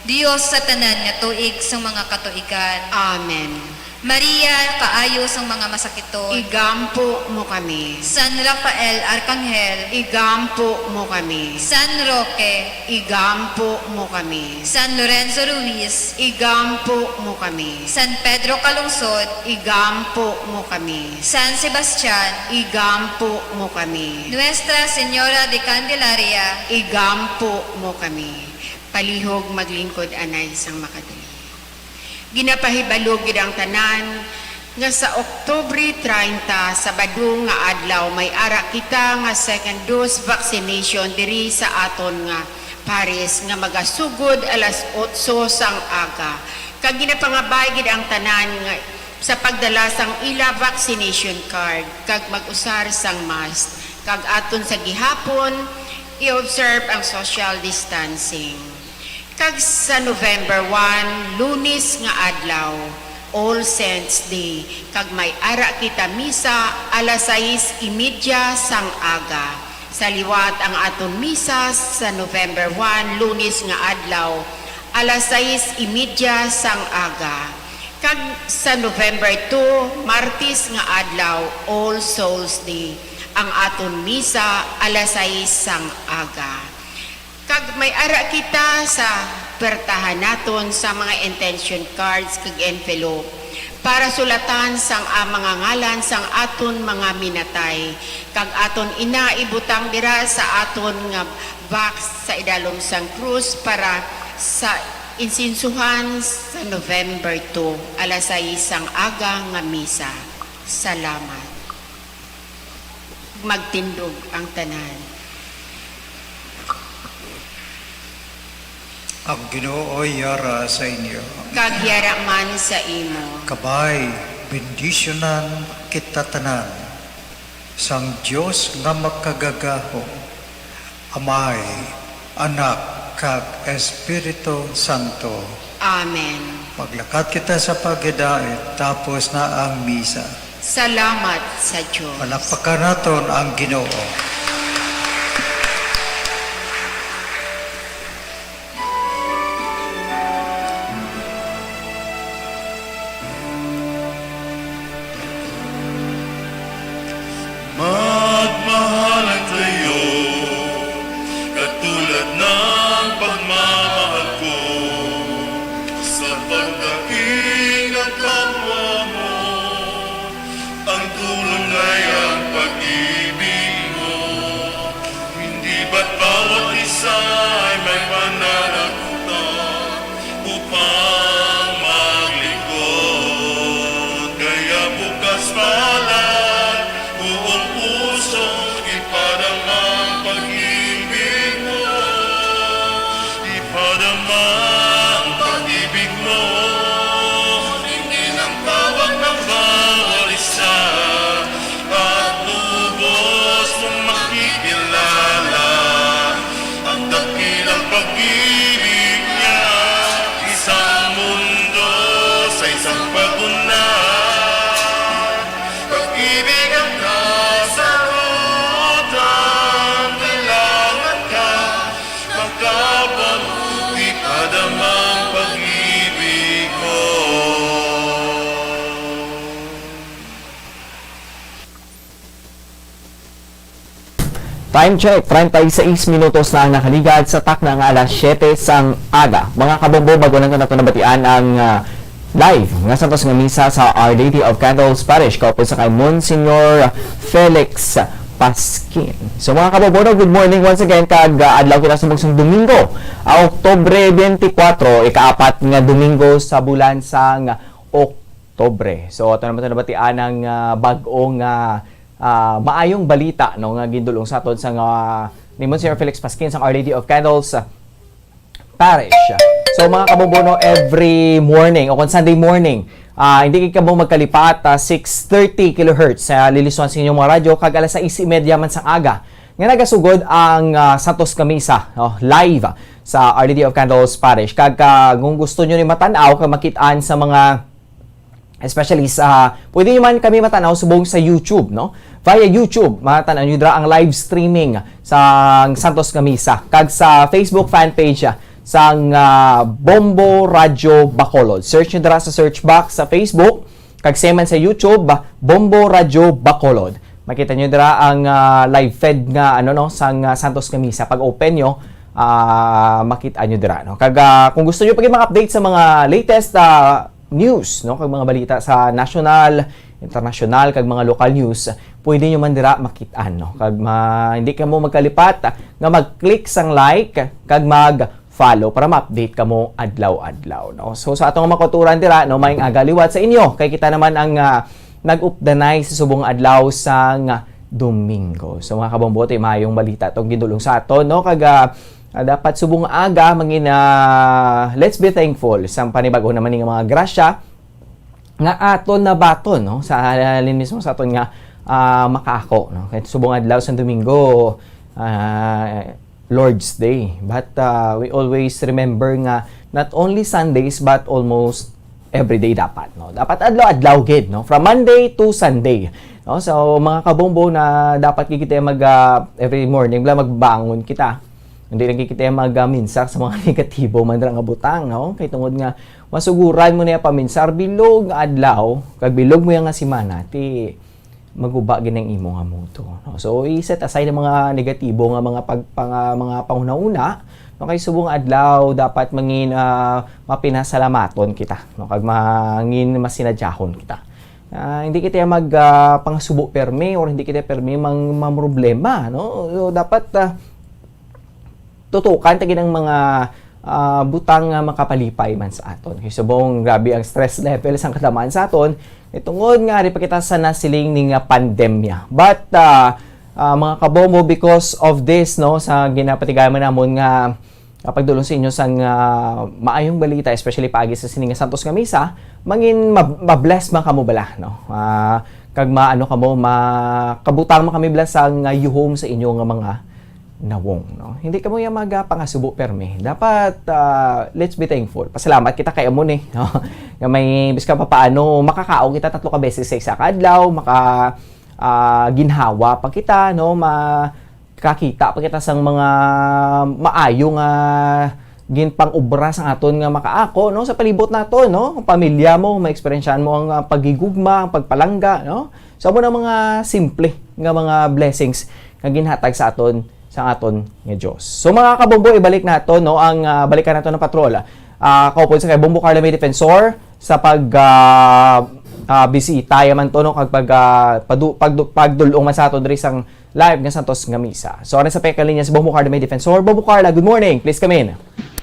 Dios sa tanan nga tuig sang mga katuigan. Amen. Maria, kaayo sang mga masakiton, Igampo mo kami. San Rafael Arcangel, Igampo mo kami. San Roque, Igampo mo kami. San Lorenzo Ruiz, Igampo mo kami. San Pedro Calungsod, Igampo mo kami. San Sebastian, Igampo mo kami. Nuestra Señora de Candelaria, Igampo mo kami. Palihog maglingkod anay sang makadali. Ginapahibalog gid ang tanan nga sa Oktubre 30 Sabado nga adlaw may ara kita nga second dose vaccination diri sa aton nga Parish nga magasugod alas 8 sang aga. Kag ginapangabay gid ang tanan nga sa pagdala sang ila vaccination card kag mag-usar sang mask kag aton sa gihapon i-observe ang social distancing. Kag sa November 1, Lunes nga adlaw, All Saints Day, kag may ara kita misa alas 6:30 sang aga. Sa liwat ang aton misa sa November 1, Lunes nga adlaw, alas 6:30 sang aga. Kag sa November 2, Martes nga adlaw, All Souls Day, ang aton misa alas 6 sang aga. Kag may ara kita sa pertahan naton sa mga intention cards kag envelope para sulatan sang mga ngalan sang aton mga minatay kag aton inaibutang dira sa aton nga box sa idalom sang krus para sa insinsuhan sa November 2 alas 6 sang aga nga misa. Salamat. Magtindog ang tanan. Ang Ginoo yara sa inyo. Kagyara man sa imo. Kabay, bendisyonan kita tanan. Sang Dios nga makagagaho. Amay, Anak, kag Espiritu Santo. Amen. Maglakat kita sa paghidaet, tapos na ang misa. Salamat sa Diyos. Palakpakan naton ang Ginoo. Magmahalan tayo, katulad ng pagmamahal ko, sa pagdating ng kapwa mo, ang tulong ay ang pag-ibig mo. Hindi ba't bawat isa ay may pananagutan upang maglingkod? Kaya bukas palad, buong puso, ipadama ang pag-ibig mo. Ipadama ang pag-ibig mo. Hindi ng tawag ng bawat isa, at lubos mong makikilala ang dakilang pag-ibig niya. Isang mundo sa isang pagunan. Pag-ibig ang kasagutan, kailangan ka magkapabuti, padamang pag-ibig mo. Time check, 36 minutos na ang nakaligad sa takna ng alas 7 sang aga. Mga kabombo, bago lang na ito nabatian ang live nga santos nga misa sa Our Lady of Candles Parish kaupod sa kay Monsignor Felix Pasquin. So mga kabombo, good morning once again kag adlaw kita sa bugsong Domingo, Oktubre 24, ikaapat nga Domingo sa bulan sang Oktubre. So ito naman ito nabatian ang bag-ong maayong balita no nga gindulong sa aton sa ni Monsignor Felix Pasquin sa Our Lady of Candles Parish. So mga kabobono, every morning o kung Sunday morning, hindi ka mo magkalipat 630 kHz sa lilisuan sa inyong mga radyo kag alas 6:30 man sang aga nga nagasugod ang Santos Camisa live sa Our Lady of Candles Parish. Kag kung gusto nyo ni matanaw, kag makitaan sa mga especially sa pwede nyo man kami matanaw subong sa YouTube, no? Via YouTube, matanaw nyo dra ang live streaming sa Santos Camisa. Kag sa Facebook fan page sa Bombo Radio Bacolod. Search nyo dra sa search box sa Facebook, kag seman sa YouTube, Bombo Radio Bacolod. Makita nyo dra ang live fed nga sang Santos Camisa. Pag open nyo, makita nyo dra, no? Kag kung gusto nyo pag update sa mga latest news, no, kag mga balita sa national, international, kag mga local news, pwede nyo man dira makitaan, no? Kag hindi ka mo magkalipat nga mag-click sang like kag mag-follow para ma-update ka mo adlaw-adlaw, no? So sa atong makuturan dira, no, maayong agaliwat sa inyo kay kita naman ang nag-updanay sa subong adlaw sang Domingo. So mga kabombote, maayong balita tong gindulong sa aton, no? Kag dapat subong aga mangin let's be thankful sa panibago naman ng mga grasya nga aton na baton, no, sa alin mismo sa aton nga makaako, no, kahit subong adlaw sa Domingo, Lord's Day, but we always remember nga not only Sundays but almost every day dapat, no, dapat adlaw-adlaw gid, no, from Monday to Sunday, no. So mga kabombo na dapat kita mag every morning bla magbangon kita. Hindi lang kita magaminsak sa mga negatibo man nga butang, no? Kay tungod nga masuguran mo na paminsar bilog adlaw, kag bilog mo yang nga simana ti maguba ginang imo nga muto, no? So i-set aside ang mga negatibo nga mga mga panghuna-una, no, kay subong adlaw dapat mangin mapinasalamaton kita, no? Kag mangin masinadyahon kita. Hindi kita pangasubo permi or hindi kita permi problema, no? So, dapat tutukan tagin ang mga butang nga makapalipay man sa aton. Kay subong grabe ang stress level sang katamaan sa aton. Tungod nga ri pa kita sa nasiling ning pandemya. But mga kabombo, because of this, no, sa ginapatigaman namon nga pagdulong sa inyo sang maayong balita, especially paagi sa sining Santos Camisa, mangin mabless man kamo bala, no. Kag maano kamo makabutang man kami bless sang yuhom sa inyo nga mga nawong, no? Hindi ka mo yung pangasubo permi. Dapat let's be thankful. Pasalamat kita kay amo ni, no? Nga may biska pa paano makakao kita 3 ka beses sa isa ka adlaw, ginhawa pa kita, no, makakita pa kita sang mga maayong ginpang obra sa aton nga makaako, no, sa palibot naton, no, ang pamilya mo ma-experiencean mo ang pagigugma, ang pagpalangga, no. So mo na mga simple nga mga blessings nga ginhatag sa aton sa aton nga Dios. So mga kabombo, ibalik nato, no, ang balikan nato ng patrola. Kaupod sa kay Bombo Carla May Defensor sa bisita yaman to, no, kag pagdulong man sa aton diri sang live nga Santos nga misa. So ano sa pekalinya si Bombo Carla May Defensor. Bombo Carla, good morning. Please come in.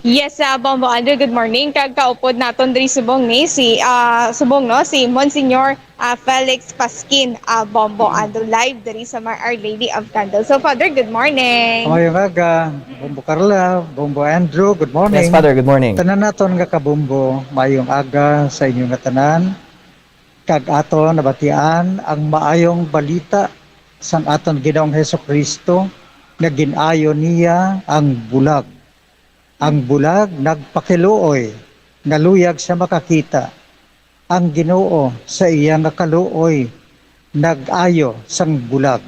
Yes, Bombo Andrew, good morning. Kagkaupod naton diri subong ni si Monsignor Felix Pasquin, Bombo Andrew live diri sa Our Lady of Candles. So Father, good morning. Mayong aga, Bombo Carla, Bombo Andrew, good morning. Yes, Father, good morning. Tanan naton nga kabombo, mayong aga sa inyong nga tanan. Kag aton nabatian ang maayong balita sang aton Ginoong Hesukristo nga ginayo niya ang bulag. Ang bulag nagpakiluoy, naluyag sa makakita. Ang Ginoo sa iya nga kaluoy, nag-ayo sang bulag.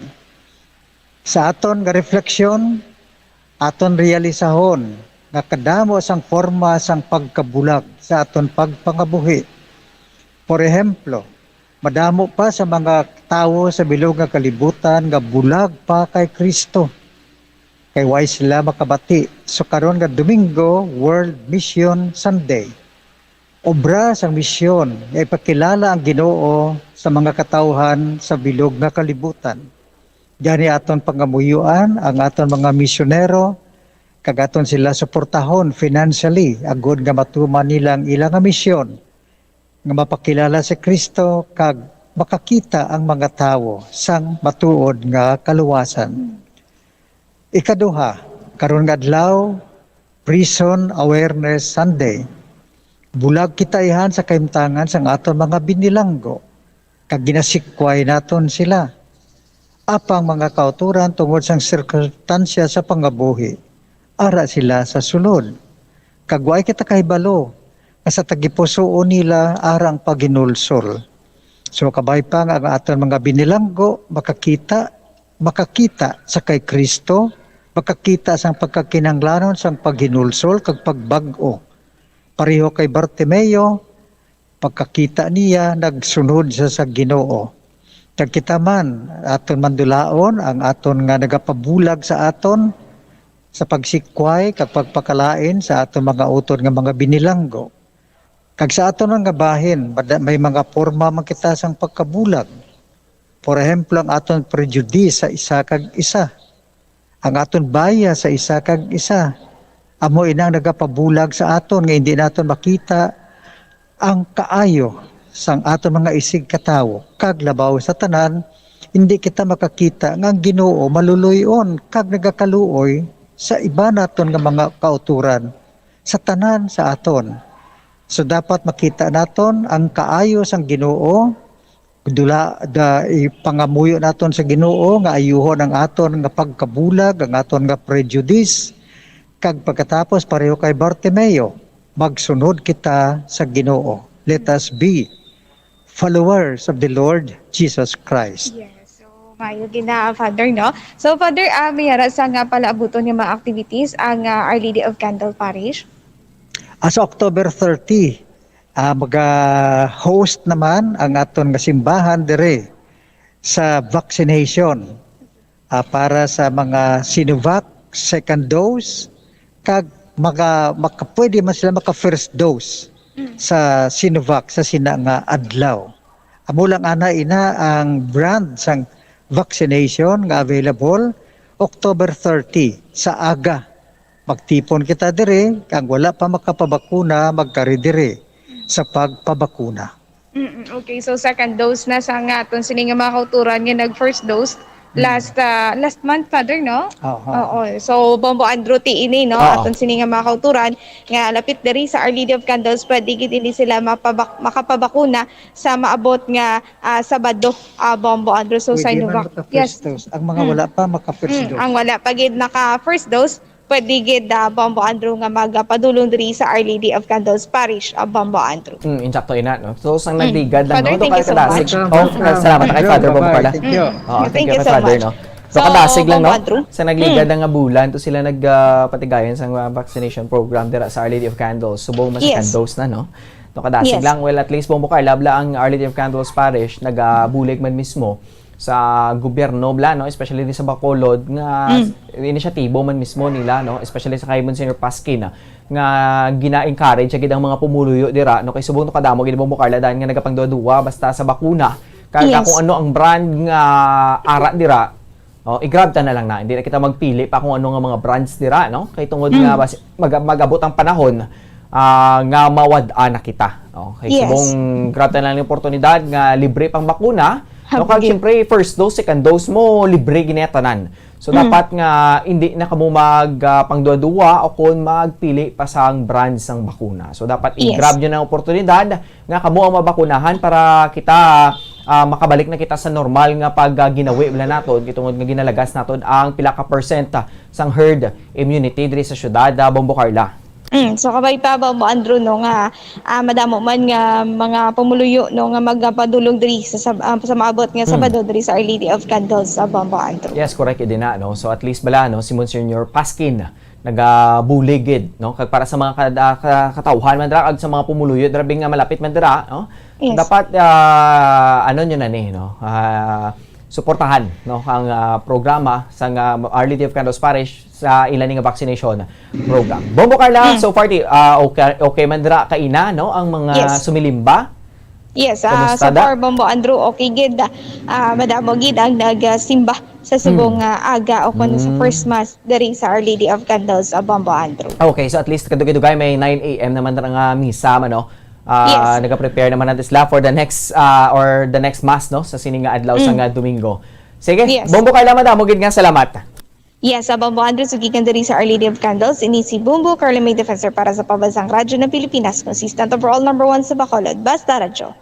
Sa aton nga refleksyon, aton realisahon nga kadamo sang forma sang pagkabulag sa aton pagpangabuhi. Por ejemplo, madamo pa sa mga tawo sa bilog nga kalibutan nga bulag pa kay Kristo. Kay way sila makabati. So karon nga Domingo, World Mission Sunday. Obra sang misyon ay ipakilala ang Ginoo sa mga katawhan sa bilog nga kalibutan. Gani aton pangamuyuan ang aton mga misyonero, kag aton sila suportahon financially agud nga matuman nila ang ilang nga misyon nga mapakilala si Kristo kag makakita ang mga tawo sang matuod nga kaluwasan. Ikaduha, karon nga adlaw, Prison Awareness Sunday. Bulag kita ihan sa kaimtangan sang aton mga binilanggo. Kag ginasikway naton sila. apang mga kauturan tungod sang sirkunstansya sa pangabuhi. Ara sila sa sulod. Kagway kita kahibalo, nga sa tagipusoon nila arang paginulsol. So kabay pa nga ang aton mga binilanggo, makakita sa kay Kristo, makakita sa pagkakinanglanon sa paghinulsol, kag pagbag-o. Pareho kay Bartimeo, pagkakita niya, nagsunod sa Ginoo. Kag kita man, aton mandulaon, ang aton nga nagapabulag sa aton, sa pagsikway, kag pagpakalain sa aton mga utod nga mga binilanggo. Kag sa aton nga bahin, may mga forma man kita sang pagkabulag. For example, ang aton prejudice sa isa kag isa. Ang aton baya sa isa kag isa. Amo inang nagapabulag sa aton nga hindi naton makita ang kaayo sang aton mga isig katawo. Kag labaw sa tanan, hindi kita makakita nga ang Ginoo maluluyon kag nagakaluoy sa iba naton nga mga kauturan sa tanan sa aton. So dapat makita naton ang kaayo sang Ginoo, ipangamuyo naton sa Ginoo nga ayuhon ang aton nga pagkabulag, ang aton nga prejudice. Kag pagkatapos pareho kay Bartimeo, magsunod kita sa Ginoo. Let us be followers of the Lord Jesus Christ. Yes. So, mayo gina Father, no? So, Father, may hara sa nga pala abuton yung mga activities ang Our Lady of Candle Parish? As October 30, mag-host naman ang aton nga simbahan dire sa vaccination para sa mga Sinovac second dose, kag pwede man sila maka first dose sa Sinovac sa sina nga adlaw. Amo lang ana ina ang brand sang vaccination nga available October 30 sa aga. Magtipon kita dire, kang wala pa makapabakuna, magkari dire sa pagpabakuna. Okay, so second dose na sa nga aton sini nga mga kauturan nga nag first dose last month, Father, no? Oo. So Bombo Andrew ini, no? Aton sini nga mga kauturan nga lapit diri sa Our Lady of Candles, pwede gid ini sila makapabakuna sa maabot nga Sabado, Bombo Andrew. So Sinovac. Yes. Dose. Ang mga wala pa maka-first dose. Ang wala pa gid naka first dose, pwede gid Bombo Andrew nga magapadulong diri sa Our Lady of Candles Parish, Bombo Andrew. Insakto ina, no? So sang nagligad lang, Father, no? thank you so much. Salamat kay Father Bombo Carla. Thank you. Thank you so Father, much. no? So kadasig lang, no? Bombo Andrew. Sa nagligad nga bulan to sila nagpatigayon sa vaccination program dira sa Our Lady of Candles. Subong mas second dose na, no? To kadasig lang, well at least Bombo Carla bla ang Our Lady of Candles Parish nagabulig man mismo sa gobyerno bla, no, especially din sa Bacolod nga inisyatibo man mismo nila, no, especially sa kay Monsignor Paskin nga gina-encourage agad ang mga pumuluyo dira, no, kay subong to kadamo gid Bombo Carla dahil nga nagapangduwa basta sa bakuna kaya kung ano ang brand nga ara dira, i-grab ta na lang na, hindi na kita magpili pa kung ano nga mga brands dira, no, kay tungod nga mag-abot ang panahon nga mawad-an na kita, kay subong grab ta na lang yung oportunidad nga libre pang bakuna. No, kag siyempre, first dose, second dose mo, libre ginetanan. So, dapat nga, hindi na kamo pangduwa-duwa o kung magpili pa sang brands ng bakuna. So, dapat i-grab nyo ng oportunidad nga kamo ang mabakunahan para kita makabalik na kita sa normal nga pag ginawi wala naton, kitungod nga ginalagas naton ang pila ka percent sang herd immunity diri sa syudad Bombo Carla. So kabay pa Bombo Andrew, no, nga madamo man nga mga pumuluyo, no, nga magpadulong diri sa maabot nga Sabado diri sa Our Lady of Candles sa Bombo Andrew. Yes, correct yun na, no. So at least bala, no, si Monsignor Paskin nagabuligid, no, kag para sa mga katawhan man dira kag sa mga pumuluyo dira nga malapit man dira, no. Dapat ano nyo na ni, no, suportahan, no, ang programa sa Our Lady of Candles Parish sa ilan nga vaccination program. Bombo Carla, so far okay man dira kaina, no, ang mga sumilimba? Yes, so far Bombo Andrew, okay gid. Madamo gid ang nagsimba sa subong aga o kuno sa first mass diri sa Our Lady of Candles sa Bombo Andrew. Okay, so at least kadugay-dugay may 9 AM naman dira nga misa man, no. Nag-prepare naman natin sila for the next or the next mass, no, sa sininga adlaw sa Domingo. Sige, Bombo Carla, madamo gid nga salamat. Yes, Bombo Andrew, sugikan diri sa Our Lady of Candles, ini si Bombo Carla, may defensor para sa Pambansang Radyo ng Pilipinas, consistent overall number 1 sa Bacolod, Basta Radyo.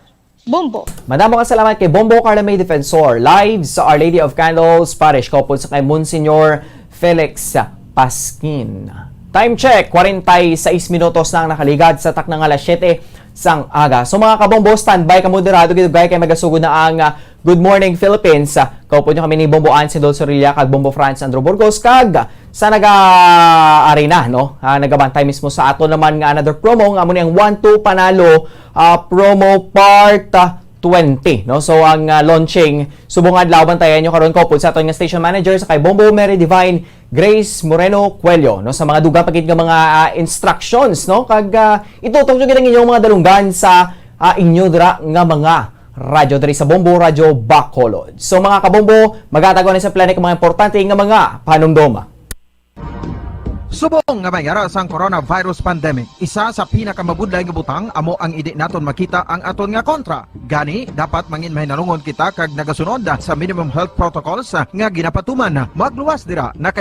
Bombo. Madamo ka salamat kay Bombo Carla May Defensor, live sa Our Lady of Candles Parish, kaupod sa kay Monsignor Felix Pasquin. Time check, 46 minutos na ang nakaligad sa taknang alas 7 sang aga. So mga kabombo, standby ka moderado gidugay kay magasugod na ang Good Morning Philippines. Kaupod nyo kami ni Bombo Ansi Dolsorilla kag Bombo France Andrew Burgos kag sa naga-arena, no? Nagabantay mismo sa ato naman nga another promo nga mo niyang 1-2 panalo promo part 20, no? So ang launching subong adlaw bantayan nyo karon ko sa aton nga station manager sa kay Bombo Mary Divine Grace Moreno Cuello, no? Sa mga dugang pagid nga mga instructions, no? Kag itutong nyo kitang inyong mga dalunggan sa inyo dira nga mga radyo diri sa Bombo Radyo Bacolod. So mga kabombo, magatago na sa planet mga importante nga mga panumdoma. Subong nga mayara sang coronavirus pandemic, isa sa pinakamabudlay nga butang amo ang idi naton makita ang aton nga kontra. Gani dapat mangin mahinalungon kita kag nagasunod sa minimum health protocols nga ginapatuman. Magluwas dira na